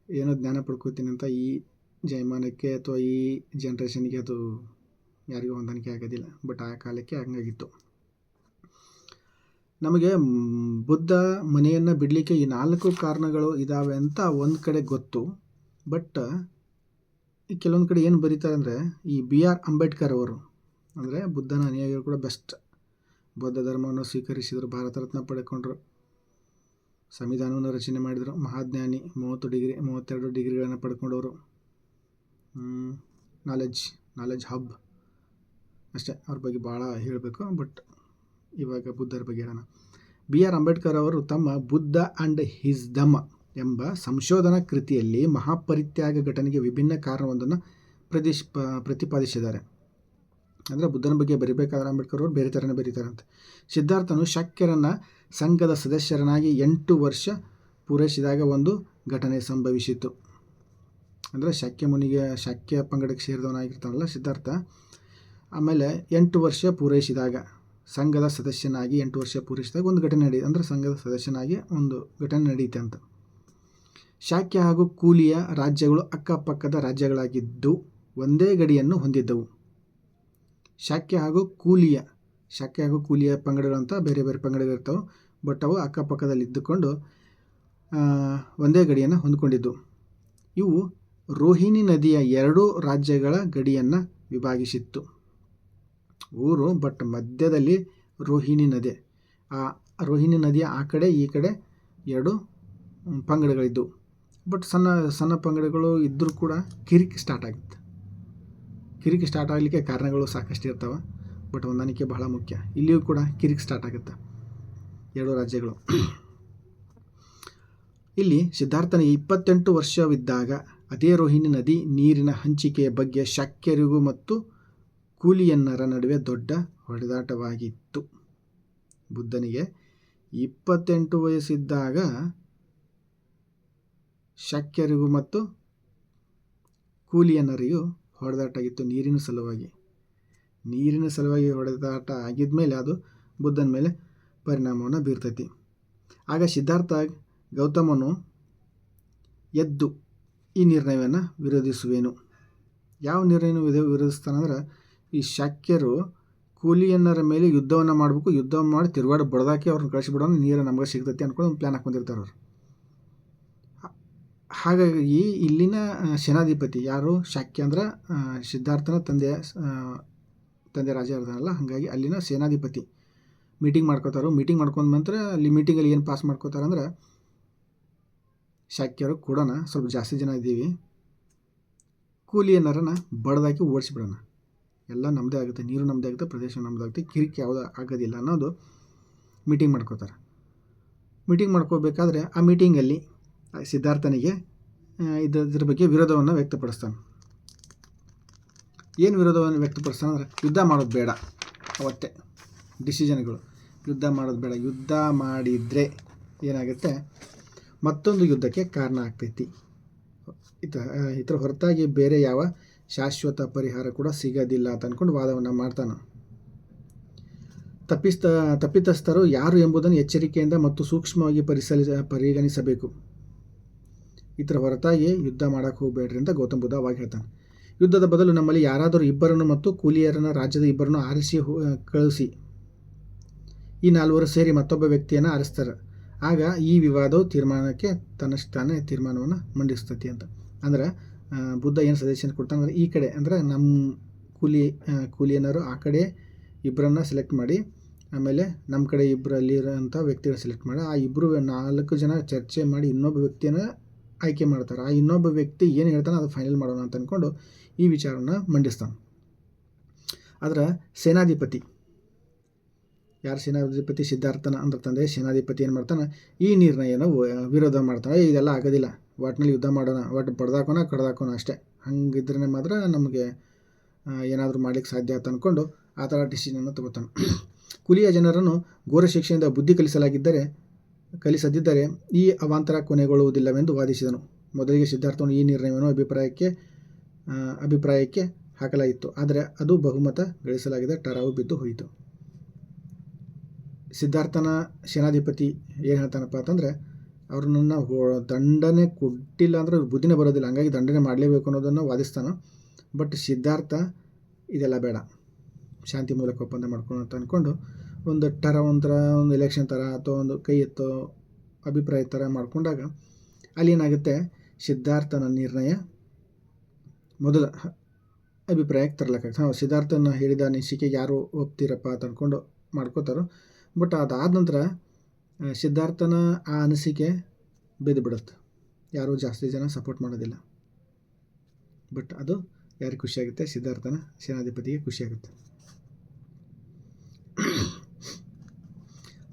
ಏನೋ ಜ್ಞಾನ ಪಡ್ಕೋತೀನಿ ಅಂತ ಈ ಜಯಮಾನಕ್ಕೆ ಅಥವಾ ಈ ಜನ್ರೇಷನ್ಗೆ ಅದು ಯಾರಿಗೂ ಹೊಂದಾಣಿಕೆ ಆಗೋದಿಲ್ಲ. ಬಟ್ ಆ ಕಾಲಕ್ಕೆ ಹಂಗಾಗಿತ್ತು. ನಮಗೆ ಬುದ್ಧ ಮನೆಯನ್ನು ಬಿಡಲಿಕ್ಕೆ ಈ 4 ಕಾರಣಗಳು ಇದ್ದಾವೆ ಅಂತ ಒಂದು ಕಡೆ ಗೊತ್ತು. ಬಟ್ ಈ ಕೆಲವೊಂದು ಕಡೆ ಏನು ಬರೀತಾರೆ ಅಂದರೆ, ಈ BR ಅಂಬೇಡ್ಕರ್ ಅವರು ಅಂದರೆ ಬುದ್ಧನ ಅನುಯಾಯಿಗಳು ಕೂಡ ಬೆಸ್ಟ್. ಬೌದ್ಧ ಧರ್ಮವನ್ನು ಸ್ವೀಕರಿಸಿದರು, ಭಾರತ ರತ್ನ ಪಡೆದುಕೊಂಡ್ರು, ಸಂವಿಧಾನವನ್ನು ರಚನೆ ಮಾಡಿದರು, ಮಹಾಜ್ಞಾನಿ, 32 ಡಿಗ್ರಿಗಳನ್ನು ಪಡ್ಕೊಂಡವರು, ನಾಲೆಜ್ ಹಬ್. ಅಷ್ಟೇ, ಅವ್ರ ಬಗ್ಗೆ ಭಾಳ ಹೇಳಬೇಕು. ಬಟ್ ಇವಾಗ ಬುದ್ಧರ ಬಗ್ಗೆ ಹೇಳೋಣ. BR ಅಂಬೇಡ್ಕರ್ ಅವರು ತಮ್ಮ ಬುದ್ಧ ಆ್ಯಂಡ್ ಹಿಸ್ ಧಮ್ಮ ಎಂಬ ಸಂಶೋಧನಾ ಕೃತಿಯಲ್ಲಿ ಮಹಾಪರಿತ್ಯಾಗ ಘಟನೆಗೆ ವಿಭಿನ್ನ ಕಾರಣವೊಂದನ್ನು ಪ್ರತಿಪಾದಿಸಿದ್ದಾರೆ. ಅಂದರೆ ಬುದ್ಧನ ಬಗ್ಗೆ ಬರೀಬೇಕಾದ್ರೆ ಅಂಬೇಡ್ಕರ್ ಅವರು ಬೇರೆ ಥರನೇ ಬರೀತಾರಂತೆ. ಸಿದ್ಧಾರ್ಥನು ಶಾಕ್ಯರನ್ನು ಸಂಘದ ಸದಸ್ಯರನ್ನಾಗಿ 8 ವರ್ಷ ಪೂರೈಸಿದಾಗ ಒಂದು ಘಟನೆ ಸಂಭವಿಸಿತು. ಅಂದರೆ ಶಾಕ್ಯ ಪಂಗಡಕ್ಕೆ ಸೇರಿದವನಾಗಿರ್ತಾನಲ್ಲ ಸಿದ್ಧಾರ್ಥ. ಆಮೇಲೆ 8 ವರ್ಷ ಪೂರೈಸಿದಾಗ, ಸಂಘದ ಸದಸ್ಯನಾಗಿ 8 ವರ್ಷ ಪೂರೈಸಿದಾಗ ಒಂದು ಘಟನೆ ನಡೆಯುತ್ತೆ. ಅಂದರೆ ಸಂಘದ ಸದಸ್ಯನಾಗಿ ಒಂದು ಘಟನೆ ನಡೆಯುತ್ತೆ ಅಂತ. ಶಾಕ್ಯ ಹಾಗೂ ಕೂಲಿಯ ರಾಜ್ಯಗಳು ಅಕ್ಕಪಕ್ಕದ ರಾಜ್ಯಗಳಾಗಿದ್ದು ಒಂದೇ ಗಡಿಯನ್ನು ಹೊಂದಿದ್ದವು. ಶಾಕ್ಯ ಹಾಗೂ ಕೂಲಿಯ ಪಂಗಡಗಳಂತ ಬೇರೆ ಬೇರೆ ಪಂಗಡಗಳಿರ್ತವೆ. ಬಟ್ ಅವು ಅಕ್ಕಪಕ್ಕದಲ್ಲಿ ಇದ್ದುಕೊಂಡು ಒಂದೇ ಗಡಿಯನ್ನು ಹೊಂದ್ಕೊಂಡಿದ್ದು. ಇವು ರೋಹಿಣಿ ನದಿಯ 2 ರಾಜ್ಯಗಳ ಗಡಿಯನ್ನು ವಿಭಾಗಿಸಿತ್ತು. ಊರು, ಬಟ್ ಮಧ್ಯದಲ್ಲಿ ರೋಹಿಣಿ ನದಿ. ಆ ರೋಹಿಣಿ ನದಿಯ ಆ ಕಡೆ ಈ ಕಡೆ 2 ಪಂಗಡಗಳಿದ್ದವು. ಬಟ್ ಸಣ್ಣ ಪಂಗಡಗಳು ಇದ್ದರೂ ಕೂಡ ಕಿರಿಕಿ ಸ್ಟಾರ್ಟ್ ಆಗುತ್ತೆ. ಕಿರಿಕಿ ಸ್ಟಾರ್ಟ್ ಆಗಲಿಕ್ಕೆ ಕಾರಣಗಳು ಸಾಕಷ್ಟು ಇರ್ತವೆ. ಬಟ್ ಹೊಂದಾಣಿಕೆ ಬಹಳ ಮುಖ್ಯ. ಇಲ್ಲಿಯೂ ಕೂಡ ಕಿರಿಕಿ ಸ್ಟಾರ್ಟ್ ಆಗುತ್ತೆ, 2 ರಾಜ್ಯಗಳು. ಇಲ್ಲಿ ಸಿದ್ಧಾರ್ಥನಿಗೆ 28 ವರ್ಷವಿದ್ದಾಗ ಅದೇ ರೋಹಿಣಿ ನದಿ ನೀರಿನ ಹಂಚಿಕೆಯ ಬಗ್ಗೆ ಶಾಕ್ಯರಿಗೂ ಮತ್ತು ಕೂಲಿಯನ್ನರ ನಡುವೆ ದೊಡ್ಡ ಹೊಡೆದಾಟವಾಗಿತ್ತು. ಬುದ್ಧನಿಗೆ 28 ವಯಸ್ಸಿದ್ದಾಗ ಶಾಕ್ಯರಿಗೂ ಮತ್ತು ಕೂಲಿಯನ್ನರಿಗೂ ಹೊಡೆದಾಟ ಆಗಿತ್ತು ನೀರಿನ ಸಲುವಾಗಿ ಹೊಡೆದಾಟ ಆಗಿದ್ಮೇಲೆ ಅದು ಬುದ್ಧನ ಮೇಲೆ ಪರಿಣಾಮವನ್ನು ಬೀರ್ತೈತಿ. ಆಗ ಸಿದ್ಧಾರ್ಥ ಗೌತಮನು ಎದ್ದು ಈ ನಿರ್ಣಯವನ್ನು ವಿರೋಧಿಸುವೆನು. ಯಾವ ನಿರ್ಣಯವನ್ನು ವಿರೋಧಿಸ್ತಾನಂದ್ರೆ, ಈ ಶಾಕ್ಯರು ಕೂಲಿಯನ್ನರ ಮೇಲೆ ಯುದ್ಧವನ್ನು ಮಾಡಬೇಕು, ಯುದ್ಧ ಮಾಡಿ ತಿರುಗಾಡಿ ಬಡ್ದಾಕಿ ಅವ್ರನ್ನ ಕಳಿಸಿಬಿಡೋಣ, ನೀರು ನಮಗೆ ಸಿಗ್ತೈತಿ ಅಂದ್ಕೊಂಡು ಒಂದು ಪ್ಲ್ಯಾನ್ ಹಾಕ್ಕೊಂಡಿರ್ತಾರೆ ಅವರು. ಹಾಗಾಗಿ ಇಲ್ಲಿನ ಸೇನಾಧಿಪತಿ ಯಾರು? ಶಾಕ್ಯ ಅಂದ್ರೆ ಸಿದ್ಧಾರ್ಥನ ತಂದೆ ರಾಜ ಇರ್ತಾನಲ್ಲ, ಹಾಗಾಗಿ ಅಲ್ಲಿನ ಸೇನಾಧಿಪತಿ ಮೀಟಿಂಗ್ ಮಾಡ್ಕೋತಾರೆ. ಮೀಟಿಂಗ್ ಮಾಡ್ಕೊಂಡ ನಂತರ ಅಲ್ಲಿ ಮೀಟಿಂಗಲ್ಲಿ ಏನು ಪಾಸ್ ಮಾಡ್ಕೋತಾರೆ ಅಂದ್ರೆ, ಶಾಕ್ಯರು ಕೊಡೋಣ, ಸ್ವಲ್ಪ ಜಾಸ್ತಿ ಜನ ಇದ್ದೀವಿ, ಕೂಲಿಯನ್ನರನ್ನ ಬಡ್ದಾಕಿ ಓಡಿಸಿಬಿಡೋಣ, ಎಲ್ಲ ನಮ್ಮದೇ ಆಗುತ್ತೆ, ನೀರು ನಮ್ಮದೇ ಆಗುತ್ತೆ, ಪ್ರದೇಶ ನಮ್ಮದೇ ಆಗುತ್ತೆ, ಕಿರಿಕಿ ಯಾವುದೂ ಆಗೋದಿಲ್ಲ ಅನ್ನೋದು ಮೀಟಿಂಗ್ ಮಾಡ್ಕೋತಾರೆ. ಮೀಟಿಂಗ್ ಮಾಡ್ಕೋಬೇಕಾದ್ರೆ ಆ ಮೀಟಿಂಗಲ್ಲಿ ಸಿದ್ಧಾರ್ಥನಿಗೆ ಇದ್ರ ಬಗ್ಗೆ ವಿರೋಧವನ್ನು ವ್ಯಕ್ತಪಡಿಸ್ತಾನೆ. ಏನು ವಿರೋಧವನ್ನು ವ್ಯಕ್ತಪಡಿಸ್ತಾನೆ ಅಂದರೆ, ಯುದ್ಧ ಮಾಡೋದು ಬೇಡ. ಅವತ್ತೇ ಡಿಸಿಷನ್ಗಳು, ಯುದ್ಧ ಮಾಡೋದು ಬೇಡ, ಯುದ್ಧ ಮಾಡಿದರೆ ಏನಾಗುತ್ತೆ, ಮತ್ತೊಂದು ಯುದ್ಧಕ್ಕೆ ಕಾರಣ ಆಗ್ತೈತಿ. ಇದರ ಹೊರತಾಗಿ ಬೇರೆ ಯಾವ ಶಾಶ್ವತ ಪರಿಹಾರ ಕೂಡ ಸಿಗೋದಿಲ್ಲ ಅಂತ ಅಂದ್ಕೊಂಡು ವಾದವನ್ನು ಮಾಡ್ತಾನೆ. ತಪ್ಪಿತಸ್ಥರು ಯಾರು ಎಂಬುದನ್ನು ಎಚ್ಚರಿಕೆಯಿಂದ ಮತ್ತು ಸೂಕ್ಷ್ಮವಾಗಿ ಪರಿಗಣಿಸಬೇಕು. ಇದರ ಹೊರತಾಗಿ ಯುದ್ಧ ಮಾಡೋಕ್ಕೆ ಹೋಗಬೇಡ್ರಿ ಅಂತ ಗೌತಮ್ ಬುದ್ಧ ಅವಾಗ ಹೇಳ್ತಾನೆ. ಯುದ್ಧದ ಬದಲು ನಮ್ಮಲ್ಲಿ ಯಾರಾದರೂ ಇಬ್ಬರನ್ನು ಮತ್ತು ಕೂಲಿಯರನ್ನ ರಾಜ್ಯದ ಇಬ್ಬರನ್ನು ಆರಿಸಿ ಕಳಿಸಿ ಈ ನಾಲ್ವರು ಸೇರಿ ಮತ್ತೊಬ್ಬ ವ್ಯಕ್ತಿಯನ್ನು ಆರಿಸ್ತಾರೆ. ಆಗ ಈ ವಿವಾದವು ತೀರ್ಮಾನಕ್ಕೆ ತನ್ನಷ್ಟಾನೇ ತೀರ್ಮಾನವನ್ನು ಮಂಡಿಸ್ತತಿ ಅಂತ. ಅಂದ್ರೆ ಬುದ್ಧ ಏನು ಸಜೆಷನ್ ಕೊಡ್ತಾನೆ ಅಂದರೆ, ಈ ಕಡೆ ಅಂದರೆ ನಮ್ಮ ಕೂಲಿಯನರು ಆ ಕಡೆ ಇಬ್ಬರನ್ನ ಸೆಲೆಕ್ಟ್ ಮಾಡಿ, ಆಮೇಲೆ ನಮ್ಮ ಕಡೆ ಇಬ್ಬರಲ್ಲಿರೋಂಥ ವ್ಯಕ್ತಿಗಳು ಸೆಲೆಕ್ಟ್ ಮಾಡಿ, ಆ ಇಬ್ಬರು 4 ಜನ ಚರ್ಚೆ ಮಾಡಿ ಇನ್ನೊಬ್ಬ ವ್ಯಕ್ತಿಯನ್ನು ಆಯ್ಕೆ ಮಾಡ್ತಾರೆ. ಆ ಇನ್ನೊಬ್ಬ ವ್ಯಕ್ತಿ ಏನು ಹೇಳ್ತಾನೆ ಅದು ಫೈನಲ್ ಮಾಡೋಣ ಅಂತ ಅಂದ್ಕೊಂಡು ಈ ವಿಚಾರವನ್ನು ಮಂಡಿಸ್ತಾನೆ. ಆದರೆ ಸೇನಾಧಿಪತಿ ಸಿದ್ಧಾರ್ಥನ ಅಂದ್ರೆ ತಂದೆ ಸೇನಾಧಿಪತಿ ಏನು ಮಾಡ್ತಾನೆ, ಈ ನಿರ್ಣಯನ ವಿರೋಧ ಮಾಡ್ತಾನೆ. ಇದೆಲ್ಲ ಆಗೋದಿಲ್ಲ, ಒಟ್ಟಿನಲ್ಲಿ ಯುದ್ಧ ಮಾಡೋಣ, ಒಟ್ಟು ಬಡ್ದಾಕೋಣ ಕಡ್ದಾಕೋಣ ಅಷ್ಟೇ, ಹಂಗಿದ್ರೆ ಮಾತ್ರ ನಮಗೆ ಏನಾದರೂ ಮಾಡ್ಲಿಕ್ಕೆ ಸಾಧ್ಯ ಅಂತ ಅಂದ್ಕೊಂಡು ಆ ಥರ ಡಿಸಿಷನನ್ನು ತಗೋತಾನೆ. ಕುಲಿಯ ಜನರನ್ನು ಘೋರ ಶಿಕ್ಷೆಯಿಂದ ಬುದ್ಧಿ ಕಲಿಸದಿದ್ದರೆ ಈ ಅವಾಂತರ ಕೊನೆಗೊಳ್ಳುವುದಿಲ್ಲವೆಂದು ವಾದಿಸಿದನು. ಮೊದಲಿಗೆ ಸಿದ್ಧಾರ್ಥನು ಈ ನಿರ್ಣಯವನ್ನು ಅಭಿಪ್ರಾಯಕ್ಕೆ ಹಾಕಲಾಯಿತು, ಆದರೆ ಅದು ಬಹುಮತ ಗಳಿಸಲಾಗಿದೆ, ಟರಾವು ಬಿದ್ದು ಹೋಯಿತು. ಸಿದ್ಧಾರ್ಥನ ಸೇನಾಧಿಪತಿ ಏನು ಹೇಳ್ತಾನಪ್ಪ ಅಂತಂದರೆ, ಅವ್ರನ್ನ ದಂಡನೆ ಕೊಟ್ಟಿಲ್ಲ ಅಂದರೆ ಬುದ್ಧಿನೇ ಬರೋದಿಲ್ಲ, ಹಂಗಾಗಿ ದಂಡನೆ ಮಾಡಲೇಬೇಕು ಅನ್ನೋದನ್ನು ವಾದಿಸ್ತಾನೆ. ಬಟ್ ಸಿದ್ಧಾರ್ಥ ಇದೆಲ್ಲ ಬೇಡ, ಶಾಂತಿ ಮೂಲಕ ಒಪ್ಪಂದ ಮಾಡ್ಕೊಂಡು ಅಂತ ಅಂದ್ಕೊಂಡು ಒಂದು ಎಲೆಕ್ಷನ್ ಥರ ಅಥವಾ ಒಂದು ಕೈ ಎತ್ತೋ ಅಭಿಪ್ರಾಯ ಥರ ಮಾಡ್ಕೊಂಡಾಗ ಅಲ್ಲಿ ಏನಾಗುತ್ತೆ, ಸಿದ್ಧಾರ್ಥನ ನಿರ್ಣಯ ಮೊದಲ ಅಭಿಪ್ರಾಯಕ್ಕೆ ತರಲಾಗುತ್ತೆ. ಸಿದ್ಧಾರ್ಥನ ಹೇಳಿದ ಅನಿಸಿಕೆಗೆ ಯಾರು ಒಪ್ತೀರಪ್ಪ ಅಂತ ಅಂದ್ಕೊಂಡು ಮಾಡ್ಕೋತಾರೋ. ಬಟ್ ಅದಾದ ನಂತರ ಸಿದ್ಧಾರ್ಥನ ಆ ಅನಿಸಿಕೆ ಬಿದ್ದು ಬಿಡುತ್ತೆ, ಯಾರೂ ಜಾಸ್ತಿ ಜನ ಸಪೋರ್ಟ್ ಮಾಡೋದಿಲ್ಲ. ಬಟ್ ಅದು ಯಾರಿಗೆ ಖುಷಿಯಾಗುತ್ತೆ, ಸಿದ್ಧಾರ್ಥನ ಸೇನಾಧಿಪತಿಗೆ ಖುಷಿಯಾಗುತ್ತೆ.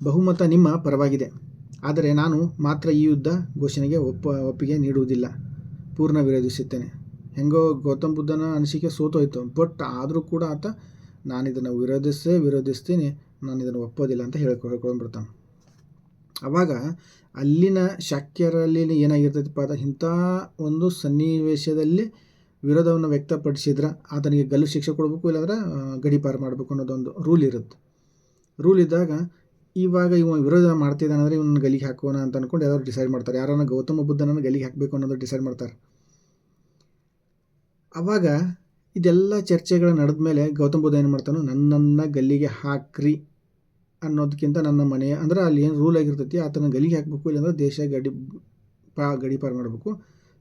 ಬಹುಮತ ನಿಮ್ಮ ಪರವಾಗಿದೆ, ಆದರೆ ನಾನು ಮಾತ್ರ ಈ ಯುದ್ಧ ಘೋಷಣೆಗೆ ಒಪ್ಪಿಗೆ ನೀಡುವುದಿಲ್ಲ, ಪೂರ್ಣ ವಿರೋಧಿಸುತ್ತೇನೆ. ಹೆಂಗೋ ಗೌತಮ್ ಬುದ್ಧನ ಅನಿಸಿಕೆ ಸೋತೋಯ್ತು, ಬಟ್ ಆದರೂ ಕೂಡ ಆತ ನಾನು ಇದನ್ನು ವಿರೋಧಿಸ್ತೀನಿ, ನಾನು ಇದನ್ನು ಒಪ್ಪೋದಿಲ್ಲ ಅಂತ ಹೇಳ್ಕೊಂಡ್ಬಿಡ್ತಾನೆ. ಆವಾಗ ಅಲ್ಲಿನ ಶಾಕ್ಯರಲ್ಲಿ ಏನಾಗಿರ್ತೈತಪ್ಪ ಅಂತ, ಇಂಥ ಒಂದು ಸನ್ನಿವೇಶದಲ್ಲಿ ವಿರೋಧವನ್ನು ವ್ಯಕ್ತಪಡಿಸಿದ್ರೆ ಆತನಿಗೆ ಗಲ್ಲು ಶಿಕ್ಷೆ ಕೊಡಬೇಕು, ಇಲ್ಲಾಂದ್ರೆ ಗಡೀಪಾರು ಮಾಡಬೇಕು ಅನ್ನೋದೊಂದು ರೂಲ್ ಇರುತ್ತೆ. ರೂಲ್ ಇದ್ದಾಗ ಇವಾಗ ಇವ ವಿರೋಧ ಮಾಡ್ತಿದ್ದಾನೆ ಅಂದರೆ ಇವನ್ನ ಗಲ್ಲಿಗೆ ಹಾಕೋಣ ಅಂತ ಅಂದ್ಕೊಂಡು ಯಾರು ಡಿಸೈಡ್ ಮಾಡ್ತಾರೆ, ಯಾರನ್ನ ಗೌತಮ ಬುದ್ಧನನ್ನು ಗಲ್ಲಿಗೆ ಹಾಕಬೇಕು ಅನ್ನೋದು ಡಿಸೈಡ್ ಮಾಡ್ತಾರೆ. ಆವಾಗ ಇದೆಲ್ಲ ಚರ್ಚೆಗಳು ನಡೆದ ಮೇಲೆ ಗೌತಮ ಬುದ್ಧ ಏನು ಮಾಡ್ತಾನೋ, ನನ್ನನ್ನು ಗಲ್ಲಿಗೆ ಹಾಕ್ರಿ ಅನ್ನೋದಕ್ಕಿಂತ ನನ್ನ ಮನೆ ಅಂದ್ರೆ ಅಲ್ಲಿ ಏನು ರೂಲ್ ಆಗಿರ್ತೈತಿ ಆತನ ಗಲ್ಲಿಗೆ ಹಾಕಬೇಕು, ಇಲ್ಲಾಂದ್ರೆ ದೇಶ ಗಡೀಪಾರು ಮಾಡಬೇಕು,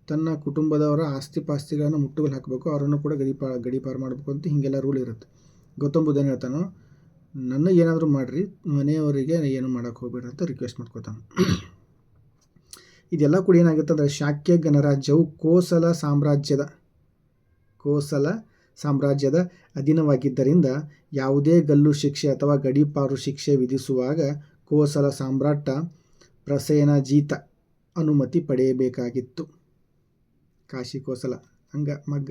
ತನ್ನ ಕುಟುಂಬದವರ ಆಸ್ತಿ ಪಾಸ್ತಿಗಳನ್ನು ಮುಟ್ಟುಗೋಲು ಹಾಕಬೇಕು, ಅವರನ್ನು ಕೂಡ ಗಡೀಪಾರು ಮಾಡಬೇಕು ಅಂತ ಹೀಗೆಲ್ಲ ರೂಲ್ ಇರುತ್ತೆ. ಗೌತಮ ಬುದ್ಧ ಏನು ಹೇಳ್ತಾನೋ, ನನ್ನ ಏನಾದರೂ ಮಾಡಿರಿ, ಮನೆಯವರಿಗೆ ಏನು ಮಾಡೋಕ್ಕೆ ಹೋಗ್ಬೇಡ್ರಿ ಅಂತ ರಿಕ್ವೆಸ್ಟ್ ಮಾಡ್ಕೋತಾನೆ. ಇದೆಲ್ಲ ಕೂಡ ಏನಾಗುತ್ತೆ ಅಂದರೆ, ಶಾಕ್ಯ ಗಣರಾಜ್ಯವು ಕೋಸಲ ಸಾಮ್ರಾಜ್ಯದ ಅಧೀನವಾಗಿದ್ದರಿಂದ ಯಾವುದೇ ಗಲ್ಲು ಶಿಕ್ಷೆ ಅಥವಾ ಗಡೀಪಾರು ಶಿಕ್ಷೆ ವಿಧಿಸುವಾಗ ಕೋಸಲ ಸಾಮ್ರಾಟ ಪ್ರಸೇನಜೀತ ಅನುಮತಿ ಪಡೆಯಬೇಕಾಗಿತ್ತು. ಕಾಶಿ ಕೋಸಲ ಮಗ್ಗ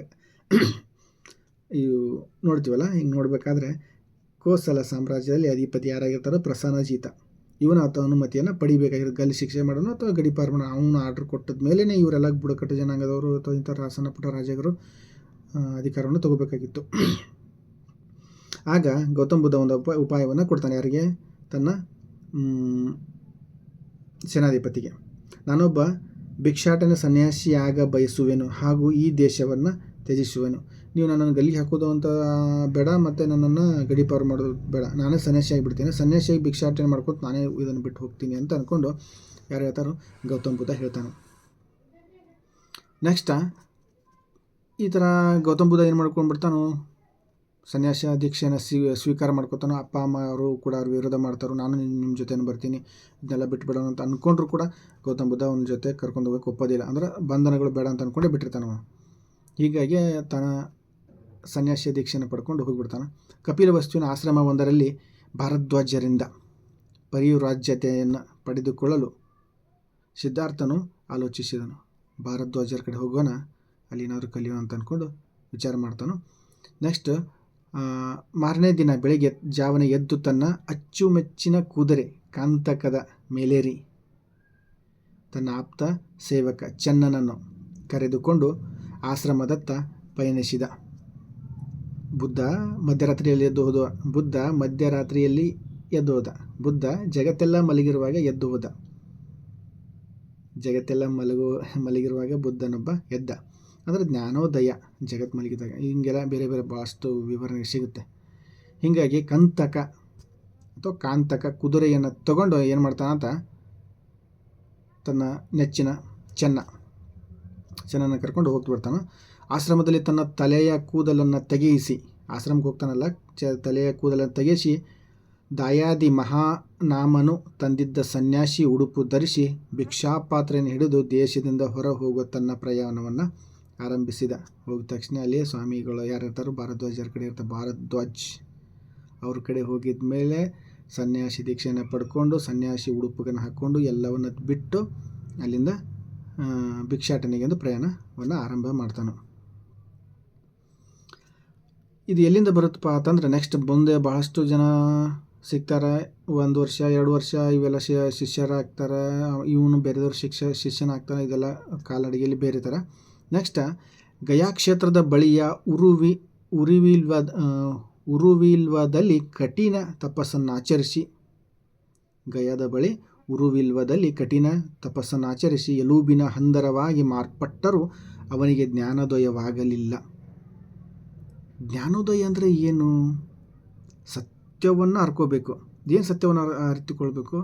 ಇವು ನೋಡ್ತೀವಲ್ಲ, ಹಿಂಗೆ ನೋಡಬೇಕಾದ್ರೆ ಕೋಸಲ ಸಾಮ್ರಾಜ್ಯದಲ್ಲಿ ಅಧಿಪತಿ ಯಾರಾಗಿರ್ತಾರೋ ಪ್ರಸೇನಜೀತ, ಇವನ ಅಥವಾ ಅನುಮತಿಯನ್ನು ಪಡಿಬೇಕಾಗಿರೋದು. ಗಲ್ಲು ಶಿಕ್ಷೆ ಮಾಡೋಣ ಅಥವಾ ಗಡೀಪಾರು ಮಾಡೋಣ, ಅವನು ಆರ್ಡ್ರ್ ಕೊಟ್ಟದ ಮೇಲೇ ಇವರೆಲ್ಲ ಬುಡಕಟ್ಟು ಜನಾಂಗದವರು ಅಥವಾ ಇಂಥ ಸಣ್ಣ ಪುಟ್ಟ ರಾಜರು ಅಧಿಕಾರವನ್ನು ತಗೋಬೇಕಾಗಿತ್ತು. ಆಗ ಗೌತಮ್ ಬುದ್ಧ ಒಂದು ಉಪಾಯವನ್ನು ಕೊಡ್ತಾನೆ. ಯಾರಿಗೆ? ತನ್ನ ಸೇನಾಧಿಪತಿಗೆ. ನಾನೊಬ್ಬ ಭಿಕ್ಷಾಟನ ಸನ್ಯಾಸಿಯಾಗ ಬಯಸುವೆನು ಹಾಗೂ ಈ ದೇಶವನ್ನು ತ್ಯಜಿಸುವೆನು. ನೀವು ನನ್ನನ್ನು ಗಲ್ಲಿಗೆ ಹಾಕೋದು ಅಂತ ಬೇಡ, ಮತ್ತು ನನ್ನನ್ನು ಗಡೀಪಾರು ಮಾಡೋದು ಬೇಡ, ನಾನೇ ಸನ್ಯಾಸಿಯಾಗಿ ಬಿಡ್ತೀನಿ, ಸನ್ಯಾಸಿಯಾಗಿ ಭಿಕ್ಷಾಟನೆ ಮಾಡ್ಕೊತ ನಾನೇ ಇದನ್ನು ಬಿಟ್ಟು ಹೋಗ್ತೀನಿ ಅಂತ ಅಂದ್ಕೊಂಡು ಯಾರು ಹೇಳ್ತಾರೋ, ಗೌತಮ್ ಬುದ್ಧ ಹೇಳ್ತಾನೆ. ನೆಕ್ಸ್ಟ್ ಈ ಥರ ಗೌತಮ್ ಬುದ್ಧ ಏನು ಮಾಡ್ಕೊಂಡ್ಬಿಡ್ತಾನೋ, ಸನ್ಯಾಸ ದೀಕ್ಷೆಯನ್ನು ಸ್ವೀಕಾರ ಮಾಡ್ಕೊತಾನೋ. ಅಪ್ಪ ಅಮ್ಮ ಅವರು ಕೂಡ ಅವ್ರು ವಿರೋಧ ಮಾಡ್ತಾರೋ, ನಾನು ನಿಮ್ಮ ಜೊತೆನೂ ಬರ್ತೀನಿ, ಇದನ್ನೆಲ್ಲ ಬಿಟ್ಬಿಡೋಣ ಅಂತ ಅಂದ್ಕೊಂಡ್ರು ಕೂಡ ಗೌತಮ್ ಬುದ್ಧ ಅವನ ಜೊತೆ ಕರ್ಕೊಂಡು ಹೋಗೋಕೆ ಒಪ್ಪೋದಿಲ್ಲ. ಅಂದ್ರೆ ಬಂಧನಗಳು ಬೇಡ ಅಂತ ಅಂದ್ಕೊಂಡೇ ಬಿಟ್ಟಿರ್ತಾನವ. ಹೀಗಾಗಿ ತನ್ನ ಸನ್ಯಾಸ ದೀಕ್ಷೆಯನ್ನು ಪಡ್ಕೊಂಡು ಹೋಗಿಬಿಡ್ತಾನೆ. ಕಪಿಲವಸ್ತುವಿನ ಆಶ್ರಮ ಒಂದರಲ್ಲಿ ಭಾರದ್ವಾಜರಿಂದ ಪರಿವ್ರಾಜ್ಯತೆಯನ್ನು ಪಡೆದುಕೊಳ್ಳಲು ಸಿದ್ಧಾರ್ಥನು ಆಲೋಚಿಸಿದನು. ಭಾರದ್ವಾಜರ ಕಡೆ ಹೋಗೋಣ, ಅಲ್ಲಿ ಏನಾದರೂ ಕಲಿಯೋಣ ಅಂತ ಅಂದ್ಕೊಂಡು ವಿಚಾರ ಮಾಡ್ತಾನು. ನೆಕ್ಸ್ಟ್ ಮಾರನೇ ದಿನ ಬೆಳಗ್ಗೆ ಜಾವನೆ ಎದ್ದು ತನ್ನ ಅಚ್ಚುಮೆಚ್ಚಿನ ಕುದುರೆ ಕಾಂತಕದ ಮೇಲೇರಿ ತನ್ನ ಆಪ್ತ ಸೇವಕ ಚೆನ್ನನನ್ನು ಕರೆದುಕೊಂಡು ಆಶ್ರಮದತ್ತ ಪಯಣಿಸಿದ. ಬುದ್ಧ ಮಧ್ಯರಾತ್ರಿಯಲ್ಲಿ ಎದ್ದು ಹೋದ. ಬುದ್ಧ ಮಧ್ಯರಾತ್ರಿಯಲ್ಲಿ ಎದ್ದು ಹೋದ. ಬುದ್ಧ ಜಗತ್ತೆಲ್ಲ ಮಲಗಿರುವಾಗ ಎದ್ದು ಹೋದ. ಜಗತ್ತೆಲ್ಲ ಮಲಗಿರುವಾಗ ಬುದ್ಧನೊಬ್ಬ ಎದ್ದ. ಅಂದರೆ ಜ್ಞಾನೋದಯ ಜಗತ್ತು ಮಲಗಿದಾಗ. ಹಿಂಗೆಲ್ಲ ಬೇರೆ ಬೇರೆ ಭಾಳಷ್ಟು ವಿವರಣೆ ಸಿಗುತ್ತೆ. ಹೀಗಾಗಿ ಕಂತಕ ಅಥವಾ ಕಾಂತಕ ಕುದುರೆಯನ್ನು ತಗೊಂಡು ಏನು ಮಾಡ್ತಾನಂತ, ತನ್ನ ನೆಚ್ಚಿನ ಚೆನ್ನನ್ನು ಕರ್ಕೊಂಡು ಹೋಗ್ತು ಬರ್ತಾನೆ. ಆಶ್ರಮದಲ್ಲಿ ತನ್ನ ತಲೆಯ ಕೂದಲನ್ನು ತೆಗೆಯಿಸಿ, ಆಶ್ರಮಕ್ಕೆ ಹೋಗ್ತಾನಲ್ಲ, ತಲೆಯ ಕೂದಲನ್ನು ತೆಗೆಯಿಸಿ ದಾಯಾದಿ ಮಹಾನಾಮನು ತಂದಿದ್ದ ಸನ್ಯಾಸಿ ಉಡುಪು ಧರಿಸಿ ಭಿಕ್ಷಾಪಾತ್ರೆಯನ್ನು ಹಿಡಿದು ದೇಶದಿಂದ ಹೊರ ಹೋಗುವ ತನ್ನ ಪ್ರಯಾಣವನ್ನು ಆರಂಭಿಸಿದ. ಹೋಗಿದ ತಕ್ಷಣ ಅಲ್ಲಿ ಸ್ವಾಮಿಗಳು ಯಾರಿರ್ತಾರೋ ಭಾರದ್ವಾಜರ ಕಡೆ ಇರ್ತಾರೆ, ಭಾರದ್ವಾಜ್ ಅವ್ರ ಕಡೆ ಹೋಗಿದ ಮೇಲೆ ಸನ್ಯಾಸಿ ದೀಕ್ಷೆಯನ್ನು ಪಡ್ಕೊಂಡು ಸನ್ಯಾಸಿ ಉಡುಪುಗಳನ್ನು ಹಾಕ್ಕೊಂಡು ಎಲ್ಲವನ್ನು ಬಿಟ್ಟು ಅಲ್ಲಿಂದ ಭಿಕ್ಷಾಟನೆಗೆ ಎಂದು ಪ್ರಯಾಣವನ್ನು ಆರಂಭ ಮಾಡ್ತಾನೆ. ಇದು ಎಲ್ಲಿಂದ ಬರುತ್ತಪ್ಪ ಅಂತಂದರೆ, ನೆಕ್ಸ್ಟ್ ಮುಂದೆ ಬಹಳಷ್ಟು ಜನ ಸಿಗ್ತಾರೆ. 1 ವರ್ಷ 2 ವರ್ಷ ಇವೆಲ್ಲ ಶಿಷ್ಯರಾಗ್ತಾರೆ. ಇವನು ಬೇರೆದವ್ರ ಶಿಷ್ಯನಾಗ್ತಾನೆ. ಇದೆಲ್ಲ ಕಾಲ್ನಡಿಗೆಯಲ್ಲಿ ಬೇರೆ ಥರ. ನೆಕ್ಸ್ಟ್ ಗಯಾ ಕ್ಷೇತ್ರದ ಬಳಿಯ ಉರುವಿಲ್ವದಲ್ಲಿ ಕಠಿಣ ತಪಸ್ಸನ್ನು ಆಚರಿಸಿ, ಗಯಾದ ಬಳಿ ಉರುವಿಲ್ವದಲ್ಲಿ ಕಠಿಣ ತಪಸ್ಸನ್ನು ಆಚರಿಸಿ ಎಲುಬಿನ ಹಂದರವಾಗಿ ಮಾರ್ಪಟ್ಟರೂ ಅವನಿಗೆ ಜ್ಞಾನೋದಯವಾಗಲಿಲ್ಲ. ಜ್ಞಾನೋದಯ ಅಂದರೆ ಏನು? ಸತ್ಯವನ್ನು ಅರ್ಕೋಬೇಕು. ಏನು ಸತ್ಯವನ್ನು ಅರಿತುಕೊಳ್ಬೇಕು?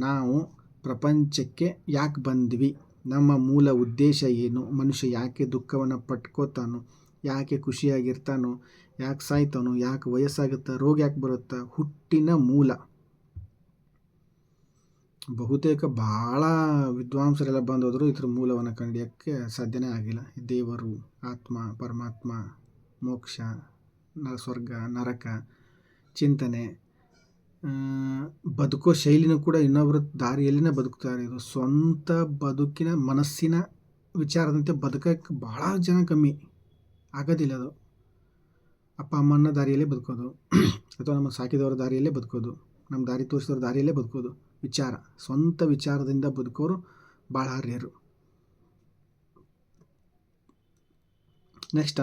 ನಾವು ಪ್ರಪಂಚಕ್ಕೆ ಯಾಕೆ ಬಂದ್ವಿ, ನಮ್ಮ ಮೂಲ ಉದ್ದೇಶ ಏನು, ಮನುಷ್ಯ ಯಾಕೆ ದುಃಖವನ್ನು ಪಟ್ಕೋತಾನೋ, ಯಾಕೆ ಖುಷಿಯಾಗಿರ್ತಾನೋ, ಯಾಕೆ ಸಾಯ್ತಾನೋ, ಯಾಕೆ ವಯಸ್ಸಾಗುತ್ತಾ, ರೋಗ ಯಾಕೆ ಬರುತ್ತಾ, ಹುಟ್ಟಿನ ಮೂಲ. ಬಹುತೇಕ ಭಾಳ ವಿದ್ವಾಂಸರೆಲ್ಲ ಬಂದೋದ್ರು ಇದ್ರ ಮೂಲವನ್ನು ಕಂಡಿಯೋಕ್ಕೆ ಸಾಧ್ಯನೇ ಆಗಿಲ್ಲ. ದೇವರು, ಆತ್ಮ, ಪರಮಾತ್ಮ, ಮೋಕ್ಷ, ಸ್ವರ್ಗ, ನರಕ ಚಿಂತನೆ, ಬದುಕೋ ಶೈಲಿನೂ ಕೂಡ ಇನ್ನೊಬ್ಬರ ದಾರಿಯಲ್ಲಿನೇ ಬದುಕ್ತಾರೆ. ಇದು ಸ್ವಂತ ಬದುಕಿನ ಮನಸ್ಸಿನ ವಿಚಾರದಂತೆ ಬದುಕಕ್ಕೆ ಭಾಳ ಜನ ಕಮ್ಮಿ ಆಗೋದಿಲ್ಲ. ಅದು ಅಪ್ಪ ಅಮ್ಮನ ದಾರಿಯಲ್ಲೇ ಬದುಕೋದು, ಅಥವಾ ನಮ್ಮ ಸಾಕಿದವರ ದಾರಿಯಲ್ಲೇ ಬದುಕೋದು, ನಮ್ಮ ದಾರಿ ತೋರಿಸಿದವ್ರ ದಾರಿಯಲ್ಲೇ ಬದುಕೋದು. ವಿಚಾರ, ಸ್ವಂತ ವಿಚಾರದಿಂದ ಬದುಕೋರು ಭಾಳ ರೇರು. ನೆಕ್ಸ್ಟ್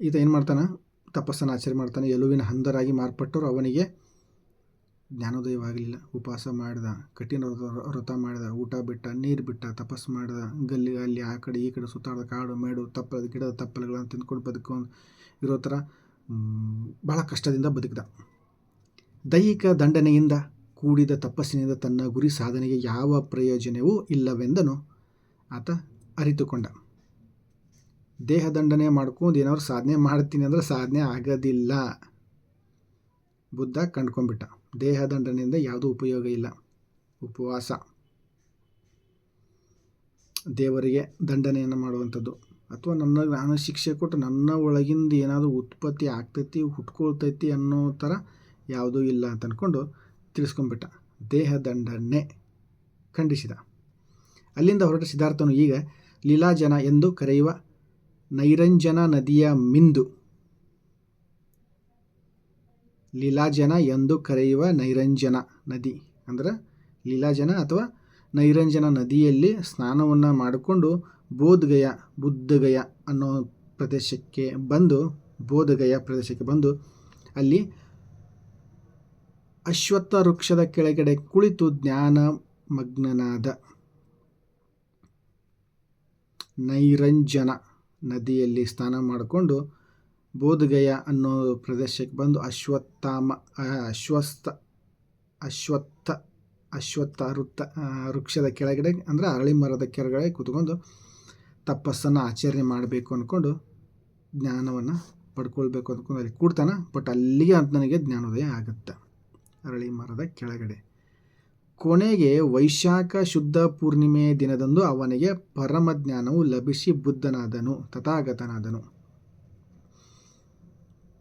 ಈತ ಏನು ಮಾಡ್ತಾನೆ, ತಪಸ್ಸನ್ನು ಆಚರಣೆ ಮಾಡ್ತಾನೆ. ಎಲುವಿನ ಹಂದರಾಗಿ ಮಾರ್ಪಟ್ಟರು ಅವನಿಗೆ ಜ್ಞಾನೋದಯವಾಗಲಿಲ್ಲ. ಉಪವಾಸ ಮಾಡಿದ, ಕಠಿಣ ವ್ರತ ಮಾಡಿದ, ಊಟ ಬಿಟ್ಟ, ನೀರು ಬಿಟ್ಟ, ತಪಸ್ಸು ಮಾಡಿದ, ಅಲ್ಲಿ ಆ ಕಡೆ ಈ ಕಡೆ ಸುತ್ತಾಡಿದ, ಕಾಡು ಮೇಡು ಗಿಡದ ತಪ್ಪಲುಗಳನ್ನು ತಿಂದ್ಕೊಂಡು ಬದುಕೊಂಡು ಇರೋ ಥರ ಭಾಳ ಕಷ್ಟದಿಂದ ಬದುಕಿದ. ದೈಹಿಕ ದಂಡನೆಯಿಂದ ಕೂಡಿದ ತಪಸ್ಸಿನಿಂದ ತನ್ನ ಗುರಿ ಸಾಧನೆಗೆ ಯಾವ ಪ್ರಯೋಜನವೂ ಇಲ್ಲವೆಂದನು ಆತ ಅರಿತುಕೊಂಡ. ದೇಹ ದಂಡನೆ ಮಾಡ್ಕೊಂಡು ಏನಾದ್ರು ಸಾಧನೆ ಮಾಡ್ತೀನಿ ಅಂದರೆ ಸಾಧನೆ ಆಗೋದಿಲ್ಲ. ಬುದ್ಧ ಕಂಡ್ಕೊಂಡ್ಬಿಟ್ಟ, ದೇಹ ದಂಡನೆಯಿಂದ ಯಾವುದೂ ಉಪಯೋಗ ಇಲ್ಲ. ಉಪವಾಸ, ದೇವರಿಗೆ ದಂಡನೆಯನ್ನು ಮಾಡುವಂಥದ್ದು, ಅಥವಾ ನಾನು ಶಿಕ್ಷೆ ಕೊಟ್ಟು ನನ್ನ ಒಳಗಿಂದ ಏನಾದರೂ ಉತ್ಪತ್ತಿ ಆಗ್ತೈತಿ, ಹುಟ್ಕೊಳ್ತೈತಿ ಅನ್ನೋ ಥರ ಯಾವುದೂ ಇಲ್ಲ ಅಂತ ಅಂದ್ಕೊಂಡು ತಿಳಿಸ್ಕೊಂಡ್ಬಿಟ್ಟ. ದೇಹ ದಂಡನೆ ಖಂಡಿಸಿದ. ಅಲ್ಲಿಂದ ಹೊರಟ ಸಿದ್ಧಾರ್ಥನು ಈಗ ಲೀಲಾಜನ ಎಂದು ಕರೆಯುವ ನೈರಂಜನ ನದಿಯ ಮಿಂದು, ಲೀಲಾಜನ ಎಂದು ಕರೆಯುವ ನೈರಂಜನ ನದಿ ಅಂದರೆ ಲೀಲಾಜನ ಅಥವಾ ನೈರಂಜನ ನದಿಯಲ್ಲಿ ಸ್ನಾನವನ್ನು ಮಾಡಿಕೊಂಡು ಬುದ್ಧಗಯ ಅನ್ನೋ ಪ್ರದೇಶಕ್ಕೆ ಬಂದು ಅಲ್ಲಿ ಅಶ್ವತ್ಥ ವೃಕ್ಷದ ಕೆಳಗಡೆ ಕುಳಿತು ಜ್ಞಾನ ಮಗ್ನನಾದ. ನೈರಂಜನ ನದಿಯಲ್ಲಿ ಸ್ನಾನ ಮಾಡಿಕೊಂಡು ಬೋಧಗಯ ಅನ್ನೋ ಪ್ರದೇಶಕ್ಕೆ ಬಂದು ಅಶ್ವತ್ಥ ವೃಕ್ಷದ ಕೆಳಗಡೆ ಅಂದರೆ ಅರಳಿ ಮರದ ಕೆಳಗಡೆ ಕೂತ್ಕೊಂಡು ತಪಸ್ಸನ್ನು ಆಚರಣೆ ಮಾಡಬೇಕು ಅಂದ್ಕೊಂಡು ಜ್ಞಾನವನ್ನು ಪಡ್ಕೊಳ್ಬೇಕು ಅಂದ್ಕೊಂಡು ಅಲ್ಲಿ ಕೂಡ್ತಾನೆ. ಬಟ್ ಅಲ್ಲಿಗೆ ಅಂತ ನನಗೆ ಜ್ಞಾನೋದಯ ಆಗುತ್ತೆ, ಅರಳಿ ಮರದ ಕೆಳಗಡೆ. ಕೊನೆಗೆ ವೈಶಾಖ ಶುದ್ಧ ಪೂರ್ಣಿಮೆ ದಿನದಂದು ಅವನಿಗೆ ಪರಮಜ್ಞಾನವು ಲಭಿಸಿ ಬುದ್ಧನಾದನು, ತಥಾಗತನಾದನು.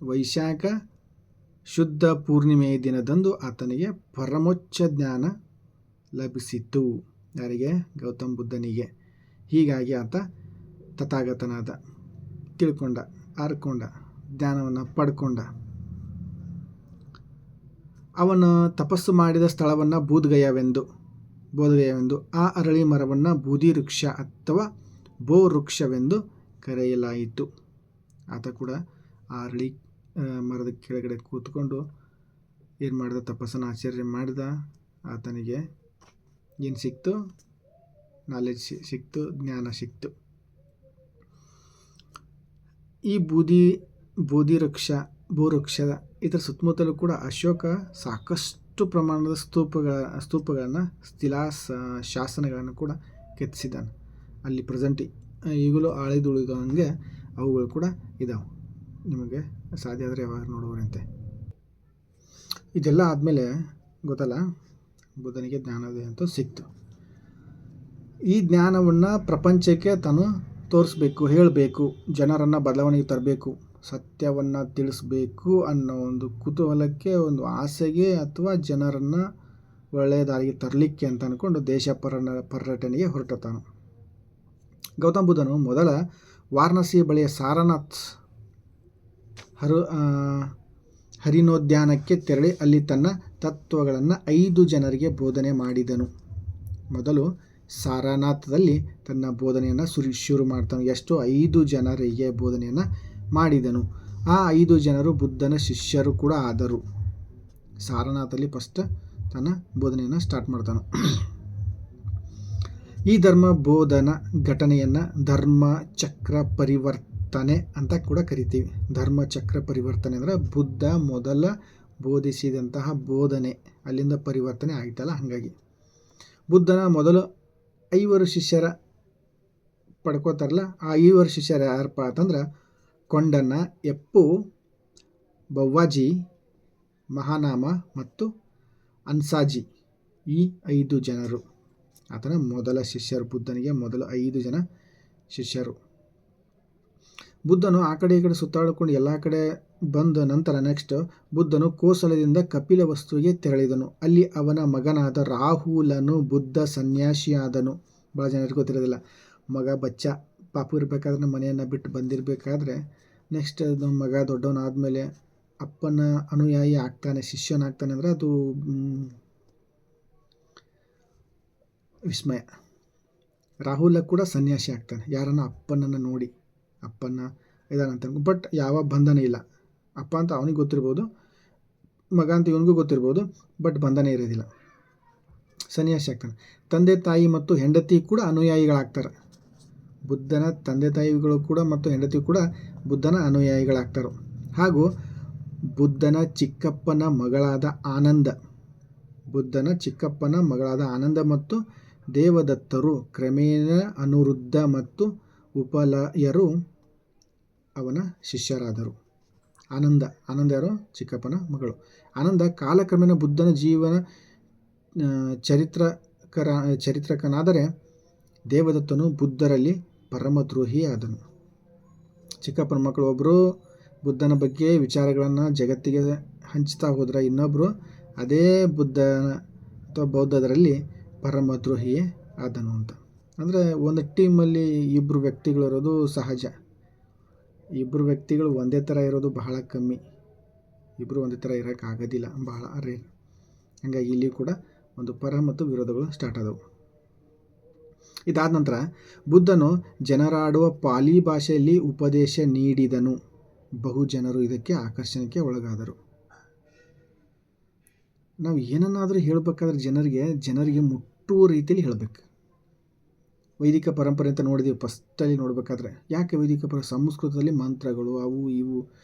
ವೈಶಾಖ ಶುದ್ಧ ಪೂರ್ಣಿಮೆಯ ದಿನದಂದು ಆತನಿಗೆ ಪರಮೋಚ್ಚ ಜ್ಞಾನ ಲಭಿಸಿತು. ಯಾರಿಗೆ? ಗೌತಮ ಬುದ್ಧನಿಗೆ. ಹೀಗಾಗಿ ಆತ ತಥಾಗತನಾದ, ತಿಳ್ಕೊಂಡ, ಅರ್ಕೊಂಡ, ಜ್ಞಾನವನ್ನು ಪಡ್ಕೊಂಡ. ಅವನು ತಪಸ್ಸು ಮಾಡಿದ ಸ್ಥಳವನ್ನು ಬೋಧಗಯವೆಂದು, ಆ ಅರಳಿ ಮರವನ್ನು ಬೂದಿ ವೃಕ್ಷ ಅಥವಾ ಬೋ ವೃಕ್ಷವೆಂದು ಕರೆಯಲಾಯಿತು. ಆತ ಕೂಡ ಆ ಅರಳಿ ಮರದ ಕೆಳಗಡೆ ಕೂತ್ಕೊಂಡು ಏನು ಮಾಡಿದ, ತಪಸ್ಸನ್ನು ಆಚರಣೆ ಮಾಡಿದ. ಆತನಿಗೆ ಏನು ಸಿಕ್ತು? ನಾಲೆಡ್ಜ್ ಸಿಕ್ತು, ಜ್ಞಾನ ಸಿಕ್ತು. ಈ ಭೂವೃಕ್ಷದ ಇದರ ಸುತ್ತಮುತ್ತಲೂ ಕೂಡ ಅಶೋಕ ಸಾಕಷ್ಟು ಪ್ರಮಾಣದ ಸ್ತೂಪಗಳನ್ನು ಶಾಸನಗಳನ್ನು ಕೂಡ ಕೆತ್ತಿಸಿದ್ದಾನೆ. ಅಲ್ಲಿ ಪ್ರೆಸೆಂಟ್ ಈಗಲೂ ಆಳಿದುಳಿದಂಗೆ ಅವುಗಳು ಕೂಡ ಇದ್ದಾವೆ. ನಿಮಗೆ ಸಾಧ್ಯ ಆದರೆ ಯಾವಾಗ ನೋಡುವರಂತೆ. ಇದೆಲ್ಲ ಆದಮೇಲೆ ಗೊತ್ತಲ್ಲ, ಬುದ್ಧನಿಗೆ ಜ್ಞಾನೋದಯ ಅಂತೂ ಸಿಕ್ತು. ಈ ಜ್ಞಾನವನ್ನು ಪ್ರಪಂಚಕ್ಕೆ ತಾನು ತೋರಿಸ್ಬೇಕು, ಹೇಳಬೇಕು, ಜನರನ್ನು ಬದಲಾವಣೆಗೆ ತರಬೇಕು, ಸತ್ಯವನ್ನು ತಿಳಿಸ್ಬೇಕು ಅನ್ನೋ ಒಂದು ಕುತೂಹಲಕ್ಕೆ, ಒಂದು ಆಸೆಗೆ, ಅಥವಾ ಜನರನ್ನು ಒಳ್ಳೆಯ ದಾರಿಗೆ ತರಲಿಕ್ಕೆ ಅಂತ ಅಂದ್ಕೊಂಡು ದೇಶ ಪರ್ಯಟನೆಗೆ ಹೊರಟತಾನು. ಗೌತಮ ಬುದ್ಧನು ಮೊದಲ ವಾರಣಾಸಿ ಬಳಿಯ ಸಾರನಾಥ್ ಹರಿಣೋದ್ಯಾನಕ್ಕೆ ತೆರಳಿ ಅಲ್ಲಿ ತನ್ನ ತತ್ವಗಳನ್ನು 5 ಜನರಿಗೆ ಬೋಧನೆ ಮಾಡಿದನು. ಮೊದಲು ಸಾರನಾಥದಲ್ಲಿ ತನ್ನ ಬೋಧನೆಯನ್ನು ಶುರು ಮಾಡ್ತಾನೆ. ಎಷ್ಟು? 5 ಜನರಿಗೆ ಬೋಧನೆಯನ್ನು ಮಾಡಿದನು. ಆ 5 ಜನರು ಬುದ್ಧನ ಶಿಷ್ಯರು ಕೂಡ ಆದರು. ಸಾರನಾಥಲ್ಲಿ ಫಸ್ಟ್ ತನ್ನ ಬೋಧನೆಯನ್ನು ಸ್ಟಾರ್ಟ್ ಮಾಡ್ತಾನೆ. ಈ ಧರ್ಮ ಬೋಧನ ಘಟನೆಯನ್ನು ಧರ್ಮಚಕ್ರ ಪರಿವರ್ತನೆ ಅಂತ ಕೂಡ ಕರಿತೀವಿ. ಧರ್ಮಚಕ್ರ ಪರಿವರ್ತನೆ ಅಂದರೆ ಬುದ್ಧ ಮೊದಲ ಬೋಧಿಸಿದಂತಹ ಬೋಧನೆ ಅಲ್ಲಿಂದ ಪರಿವರ್ತನೆ ಆಯ್ತಲ್ಲ, ಹಾಗಾಗಿ ಬುದ್ಧನ ಮೊದಲು 5 ಶಿಷ್ಯರ ಪಡ್ಕೋತಾರಲ್ಲ, ಆ 5 ಶಿಷ್ಯರು ಯಾರಪ್ಪ ಅಂತಂದ್ರೆ ಕೊಂಡಣ್ಣ, ಎಪ್ಪು, ಬವ್ವಾಜಿ, ಮಹಾನಾಮ ಮತ್ತು ಅನ್ಸಾಜಿ. ಈ 5 ಜನರು ಆತನ ಮೊದಲ ಶಿಷ್ಯರು. ಬುದ್ಧನಿಗೆ ಮೊದಲು 5 ಜನ ಶಿಷ್ಯರು. ಬುದ್ಧನು ಆ ಕಡೆ ಈ ಕಡೆ ಸುತ್ತಾಡಿಕೊಂಡು ಎಲ್ಲ ಕಡೆ ಬಂದ ನಂತರ ನೆಕ್ಸ್ಟ್ ಬುದ್ಧನು ಕೋಸಲದಿಂದ ಕಪಿಲವಸ್ತುವಿಗೆ ತೆರಳಿದನು. ಅಲ್ಲಿ ಅವನ ಮಗನಾದ ರಾಹುಲನು ಬುದ್ಧ ಸನ್ಯಾಸಿಯಾದನು. ಭಾಳ ಜನರಿಗೆ ಗೊತ್ತಿರೋದಿಲ್ಲ. ಮಗ ಬಚ್ಚ ಪಾಪು ಇರಬೇಕಾದ್ರೆ ನಮ್ಮ ಮನೆಯನ್ನು ಬಿಟ್ಟು ಬಂದಿರಬೇಕಾದ್ರೆ ನೆಕ್ಸ್ಟ್ ನಮ್ಮ ಮಗ ದೊಡ್ಡವನಾದಮೇಲೆ ಅಪ್ಪನ ಅನುಯಾಯಿ ಆಗ್ತಾನೆ, ಶಿಷ್ಯನಾಗ್ತಾನೆ ಅಂದರೆ ಅದು ವಿಸ್ಮಯ. ರಾಹುಲ ಕೂಡ ಸನ್ಯಾಸಿ ಆಗ್ತಾನೆ, ಯಾರನ್ನ ಅಪ್ಪನನ್ನು ನೋಡಿ. ಅಪ್ಪನ ಇದಾನಂತ, ಬಟ್ ಯಾವ ಬಂಧನ ಇಲ್ಲ. ಅಪ್ಪ ಅಂತ ಅವನಿಗೆ ಗೊತ್ತಿರ್ಬೋದು, ಮಗ ಅಂತ ಇವನಿಗೂ ಗೊತ್ತಿರ್ಬೋದು, ಬಟ್ ಬಂಧನ ಇರೋದಿಲ್ಲ. ಸನ್ಯಾಸಿ ಆಗ್ತಾನೆ. ತಂದೆ ತಾಯಿ ಮತ್ತು ಹೆಂಡತಿ ಕೂಡ ಅನುಯಾಯಿಗಳಾಗ್ತಾರೆ. ಬುದ್ಧನ ತಂದೆ ತಾಯಿಗಳು ಕೂಡ ಮತ್ತು ಹೆಂಡತಿ ಕೂಡ ಬುದ್ಧನ ಅನುಯಾಯಿಗಳಾಗ್ತಾರೆ. ಹಾಗೂ ಬುದ್ಧನ ಚಿಕ್ಕಪ್ಪನ ಮಗಳಾದ ಆನಂದ ಮತ್ತು ದೇವದತ್ತರು ಕ್ರಮೇಣ ಅನುರುದ್ಧ ಮತ್ತು ಉಪಲಯರು ಅವನ ಶಿಷ್ಯರಾದರು. ಆನಂದ ಯಾರು? ಚಿಕ್ಕಪ್ಪನ ಮಗಳು. ಆನಂದ ಕಾಲಕ್ರಮೇಣ ಬುದ್ಧನ ಜೀವನ ಚರಿತ್ರಕನಾದರೆ ದೇವದತ್ತನು ಬುದ್ಧರಲ್ಲಿ ಪರಮದ್ರೋಹಿ ಆದನು. ಚಿಕ್ಕಪ್ಪನ ಮಕ್ಕಳು ಒಬ್ಬರು ಬುದ್ಧನ ಬಗ್ಗೆ ವಿಚಾರಗಳನ್ನು ಜಗತ್ತಿಗೆ ಹಂಚ್ತಾ ಹೋದ್ರೆ, ಇನ್ನೊಬ್ಬರು ಅದೇ ಬುದ್ಧನ ಅಥವಾ ಬೌದ್ಧದರಲ್ಲಿ ಪರಮದ್ರೋಹಿಯೇ ಆದನು ಅಂತ. ಅಂದರೆ ಒಂದು ಟೀಮಲ್ಲಿ 2 ವ್ಯಕ್ತಿಗಳಿರೋದು ಸಹಜ. 2 ವ್ಯಕ್ತಿಗಳು ಒಂದೇ ಥರ ಇರೋದು ಬಹಳ ಕಮ್ಮಿ. 2 ಒಂದೇ ಥರ ಇರೋಕ್ಕಾಗೋದಿಲ್ಲ, ಬಹಳ ರೇರ್. ಹಾಗಾಗಿ ಇಲ್ಲಿ ಕೂಡ ಒಂದು ಪರ ಮತ್ತು ವಿರೋಧಗಳು ಸ್ಟಾರ್ಟ್ ಆದವು. ಇದಾದ ನಂತರ ಬುದ್ಧನು ಜನರಾಡುವ ಪಾಲಿ ಭಾಷೆಯಲ್ಲಿ ಉಪದೇಶ ನೀಡಿದನು. ಬಹು ಜನರು ಇದಕ್ಕೆ ಆಕರ್ಷಣೆಗೆ ಒಳಗಾದರು. ನಾವು ಏನನ್ನಾದರೂ ಹೇಳಬೇಕಾದ್ರೆ ಜನರಿಗೆ ಮುಟ್ಟುವ ರೀತಿಯಲ್ಲಿ ಹೇಳಬೇಕು. ವೈದಿಕ ಪರಂಪರೆ ಅಂತ ನೋಡಿದ್ದೀವಿ ಫಸ್ಟಲ್ಲಿ ನೋಡಬೇಕಾದ್ರೆ. ಯಾಕೆ ವೈದಿಕ ಸಂಸ್ಕೃತದಲ್ಲಿ ಮಂತ್ರಗಳು ಅವು ಇವು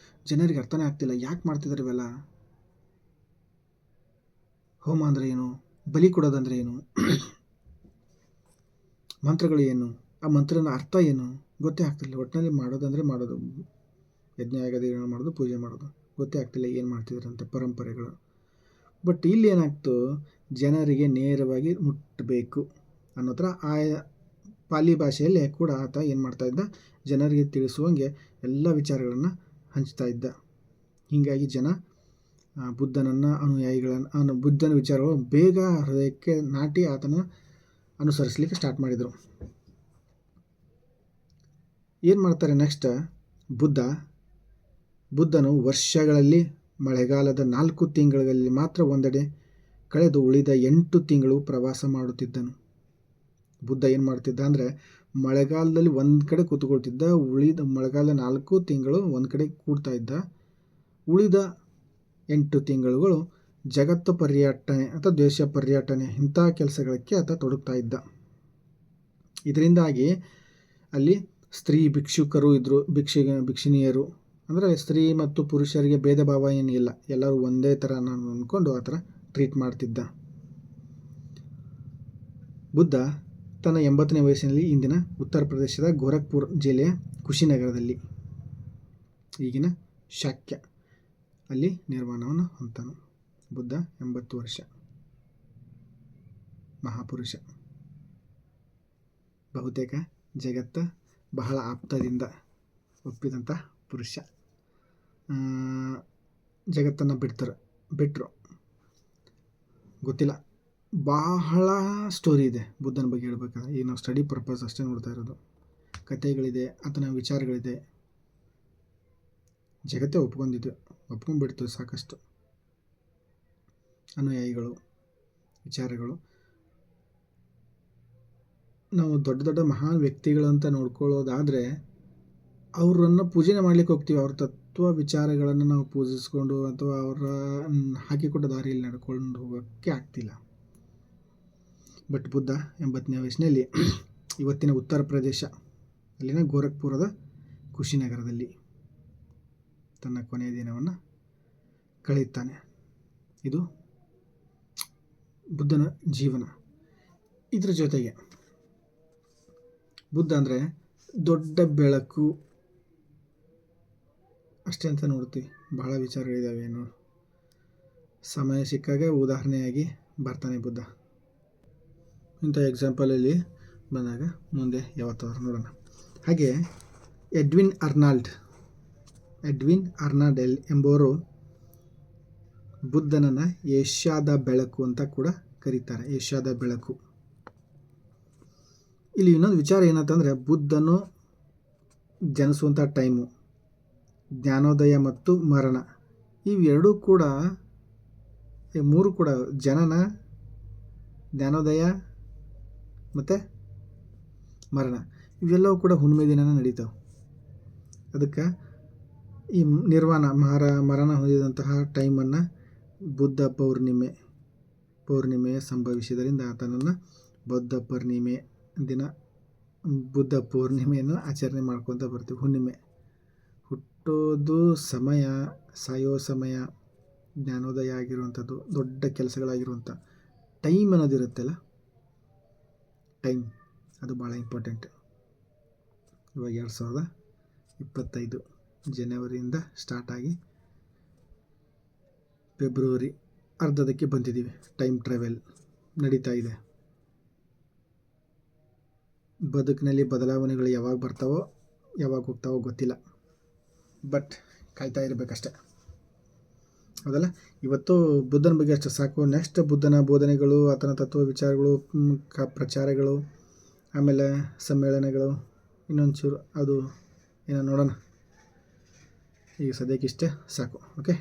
ಜನರಿಗೆ ಅರ್ಥನೇ ಆಗ್ತಿಲ್ಲ. ಯಾಕೆ ಮಾಡ್ತಿದ್ದಾರೆ ಇವೆಲ್ಲ? ಹೋಮ ಅಂದರೆ ಏನು? ಬಲಿ ಕೊಡೋದಂದರೆ ಏನು? ಮಂತ್ರಗಳು ಏನು? ಆ ಮಂತ್ರದ ಅರ್ಥ ಏನು? ಗೊತ್ತೇ ಆಗ್ತಿಲ್ಲ. ಒಟ್ಟಿನಲ್ಲಿ ಮಾಡೋದಂದರೆ ಮಾಡೋದು, ಯಜ್ಞ ಯಾಗದಿಗಳನ್ನು ಮಾಡೋದು, ಪೂಜೆ ಮಾಡೋದು, ಗೊತ್ತೇ ಆಗ್ತಿಲ್ಲ ಏನು ಮಾಡ್ತಿದ್ದಾರೆ ಅಂತ ಪರಂಪರೆಗಳು. ಬಟ್ ಇಲ್ಲಿ ಏನಾಗ್ತು, ಜನರಿಗೆ ನೇರವಾಗಿ ಮುಟ್ಟಬೇಕು ಅನ್ನೋ ಥರ ಆ ಪಾಲಿ ಭಾಷೆಯಲ್ಲೇ ಕೂಡ ಆತ ಏನು ಮಾಡ್ತಾ ಇದ್ದ, ಜನರಿಗೆ ತಿಳಿಸುವಂಗೆ ಎಲ್ಲ ವಿಚಾರಗಳನ್ನು ಹಂಚ್ತಾ ಇದ್ದ. ಹೀಗಾಗಿ ಜನ ಬುದ್ಧನ ವಿಚಾರಗಳು ಬೇಗ ಹೃದಯಕ್ಕೆ ನಾಟಿ ಆತನ ಅನುಸರಿಸಲಿಕ್ಕೆ ಸ್ಟಾರ್ಟ್ ಮಾಡಿದರು. ಏನು ಮಾಡ್ತಾರೆ ನೆಕ್ಸ್ಟ್? ಬುದ್ಧನು ವರ್ಷಗಳಲ್ಲಿ ಮಳೆಗಾಲದ 4 ತಿಂಗಳಲ್ಲಿ ಮಾತ್ರ ಒಂದೆಡೆ ಕಳೆದು ಉಳಿದ 8 ತಿಂಗಳು ಪ್ರವಾಸ ಮಾಡುತ್ತಿದ್ದನು. ಬುದ್ಧ ಏನು ಮಾಡ್ತಿದ್ದ ಅಂದರೆ ಮಳೆಗಾಲದಲ್ಲಿ ಒಂದು ಕಡೆ ಕೂತ್ಕೊಳ್ತಿದ್ದ. ಮಳೆಗಾಲ 4 ತಿಂಗಳು ಒಂದು ಕಡೆ ಕೂಡ್ತಾ ಇದ್ದ. ಉಳಿದ 8 ತಿಂಗಳುಗಳು ಜಗತ್ತು ಪರ್ಯಟನೆ ಅಥವಾ ದೇಶ ಪರ್ಯಟನೆ ಇಂಥ ಕೆಲಸಗಳಿಗೆ ಆತ ತೊಡಗ್ತಾ ಇದ್ದ. ಇದರಿಂದಾಗಿ ಅಲ್ಲಿ ಸ್ತ್ರೀ ಭಿಕ್ಷುಕರು ಇದ್ದರು, ಭಿಕ್ಷುಣಿಯರು. ಅಂದರೆ ಸ್ತ್ರೀ ಮತ್ತು ಪುರುಷರಿಗೆ ಭೇದ ಭಾವ ಏನಿಲ್ಲ, ಎಲ್ಲರೂ ಒಂದೇ ಥರ ಅಂದ್ಕೊಂಡು ಆ ಥರ ಟ್ರೀಟ್ ಮಾಡ್ತಿದ್ದ. ಬುದ್ಧ ತನ್ನ 80ನೇ ವಯಸ್ಸಿನಲ್ಲಿ ಇಂದಿನ ಉತ್ತರ ಪ್ರದೇಶದ ಗೋರಖ್ಪುರ್ ಜಿಲ್ಲೆಯ ಕುಶಿನಗರದಲ್ಲಿ, ಈಗಿನ ಶಾಕ್ಯ, ಅಲ್ಲಿ ನಿರ್ವಾಣವನ್ನು ಹೊಂದನು. ಬುದ್ಧ 80 ವರ್ಷ, ಮಹಾಪುರುಷ. ಬಹುತೇಕ ಜಗತ್ತ ಬಹಳ ಆಪ್ತದಿಂದ ಒಪ್ಪಿದಂಥ ಪುರುಷ. ಜಗತ್ತನ್ನು ಬಿಟ್ಟರು ಗೊತ್ತಿಲ್ಲ. ಬಹಳ ಸ್ಟೋರಿ ಇದೆ ಬುದ್ಧನ ಬಗ್ಗೆ ಹೇಳ್ಬೇಕಾದ್ರೆ. ಈಗ ನಾವು ಸ್ಟಡಿ ಪರ್ಪಸ್ ಅಷ್ಟೇ ನೋಡ್ತಾ ಇರೋದು. ಕಥೆಗಳಿದೆ, ಆತನ ವಿಚಾರಗಳಿದೆ. ಜಗತ್ತೇ ಒಪ್ಕೊಂಡ್ಬಿಡ್ತು ಸಾಕಷ್ಟು ಅನುಯಾಯಿಗಳು, ವಿಚಾರಗಳು. ನಾವು ದೊಡ್ಡ ದೊಡ್ಡ ಮಹಾನ್ ವ್ಯಕ್ತಿಗಳು ಅಂತ ನೋಡ್ಕೊಳ್ಳೋದಾದರೆ ಅವರನ್ನು ಪೂಜನೆ ಮಾಡಲಿಕ್ಕೆ ಹೋಗ್ತೀವಿ. ಅವ್ರ ತತ್ವ ವಿಚಾರಗಳನ್ನು ನಾವು ಪೂಜಿಸ್ಕೊಂಡು ಅಥವಾ ಅವರ ಹಾಕಿಕೊಟ್ಟ ದಾರಿಯಲ್ಲಿ ನಡ್ಕೊಂಡು ಹೋಗೋಕ್ಕೆ ಆಗ್ತಿಲ್ಲ. ಬಟ್ ಬುದ್ಧ 80ನೇ ವಯಸ್ಸಿನಲ್ಲಿ ಇವತ್ತಿನ ಉತ್ತರ ಪ್ರದೇಶ ಅಲ್ಲಿನ ಗೋರಖ್ಪುರದ ಕುಶಿನಗರದಲ್ಲಿ ತನ್ನ ಕೊನೆಯ ದಿನವನ್ನು ಕಳೆಯುತ್ತಾನೆ. ಇದು ಬುದ್ಧನ ಜೀವನ. ಇದರ ಜೊತೆಗೆ ಬುದ್ಧ ಅಂದರೆ ದೊಡ್ಡ ಬೆಳಕು ಅಷ್ಟೇ ಅಂತ ನೋಡ್ತೀವಿ. ಬಹಳ ವಿಚಾರಗಳಿದ್ದಾವೆ. ಏನು ಸಮಯ ಸಿಕ್ಕಾಗ ಉದಾಹರಣೆಯಾಗಿ ಬರ್ತಾನೆ ಬುದ್ಧ. ಇಂಥ ಎಕ್ಸಾಂಪಲಲ್ಲಿ ಬಂದಾಗ ಮುಂದೆ ಯಾವತ್ತಾದ್ರೂ ನೋಡೋಣ. ಹಾಗೆ ಎಡ್ವಿನ್ ಅರ್ನಾಲ್ಡ್ ಎಂಬುವರು ಬುದ್ಧನನ್ನು ಏಷ್ಯಾದ ಬೆಳಕು ಅಂತ ಕೂಡ ಕರೀತಾರೆ. ಏಷ್ಯಾದ ಬೆಳಕು. ಇಲ್ಲಿ ಇನ್ನೊಂದು ವಿಚಾರ ಏನಂತಂದರೆ, ಬುದ್ಧನು ಜನಿಸುವಂಥ ಟೈಮು, ಜ್ಞಾನೋದಯ ಮತ್ತು ಮರಣ, ಇವೆರಡೂ ಕೂಡ, ಮೂರು ಕೂಡ, ಜನನ, ಜ್ಞಾನೋದಯ ಮತ್ತು ಮರಣ, ಇವೆಲ್ಲವೂ ಕೂಡ ಹುಣ್ಣಿಮೆ ದಿನನೇ ನಡೀತಾವೆ. ಅದಕ್ಕೆ ಈ ನಿರ್ವಾಣ ಮರಣ ಹೊಂದಿದಂತಹ ಟೈಮನ್ನು ಬುದ್ಧ ಪೌರ್ಣಿಮೆ ಸಂಭವಿಸಿದ್ದರಿಂದ ಆತನನ್ನು ಬುದ್ಧ ಪೂರ್ಣಿಮೆಯನ್ನು ಆಚರಣೆ ಮಾಡ್ಕೊತ ಬರ್ತೀವಿ. ಹುಣ್ಣಿಮೆ ಹುಟ್ಟೋದು ಸಮಯ, ಸಾಯೋ ಸಮಯ, ಜ್ಞಾನೋದಯ ಆಗಿರುವಂಥದ್ದು, ದೊಡ್ಡ ಕೆಲಸಗಳಾಗಿರುವಂಥ ಟೈಮ್ ಅನ್ನೋದಿರುತ್ತಲ್ಲ, ಟೈಮ್ ಅದು ಭಾಳ ಇಂಪಾರ್ಟೆಂಟ್. ಇವಾಗ 2025 ಜನವರಿಯಿಂದ ಸ್ಟಾರ್ಟ್ ಆಗಿ ಫೆಬ್ರವರಿ ಅರ್ಧದಕ್ಕೆ ಬಂದಿದ್ದೀವಿ. ಟೈಮ್ ಟ್ರಾವೆಲ್ ನಡೀತಾ ಇದೆ. ಬದುಕಿನಲ್ಲಿ ಬದಲಾವಣೆಗಳು ಯಾವಾಗ ಬರ್ತಾವೋ ಯಾವಾಗ ಹೋಗ್ತಾವೋ ಗೊತ್ತಿಲ್ಲ. ಬಟ್ ಕಾಯ್ತಾ ಇರಬೇಕಷ್ಟೆ, ಹೌದಲ್ಲ. ಇವತ್ತು ಬುದ್ಧನ ಬಗ್ಗೆ ಅಷ್ಟು ಸಾಕು. ನೆಕ್ಸ್ಟ್ ಬುದ್ಧನ ಬೋಧನೆಗಳು, ಆತನ ತತ್ವ ವಿಚಾರಗಳು, ಪ್ರಚಾರಗಳು, ಆಮೇಲೆ ಸಮ್ಮೇಳನಗಳು, ಇನ್ನೊಂಚೂರು ಅದು ಏನೋ ನೋಡೋಣ. ಈಗ ಸದ್ಯಕ್ಕೆ ಇಷ್ಟೇ ಸಾಕು. ಓಕೆ.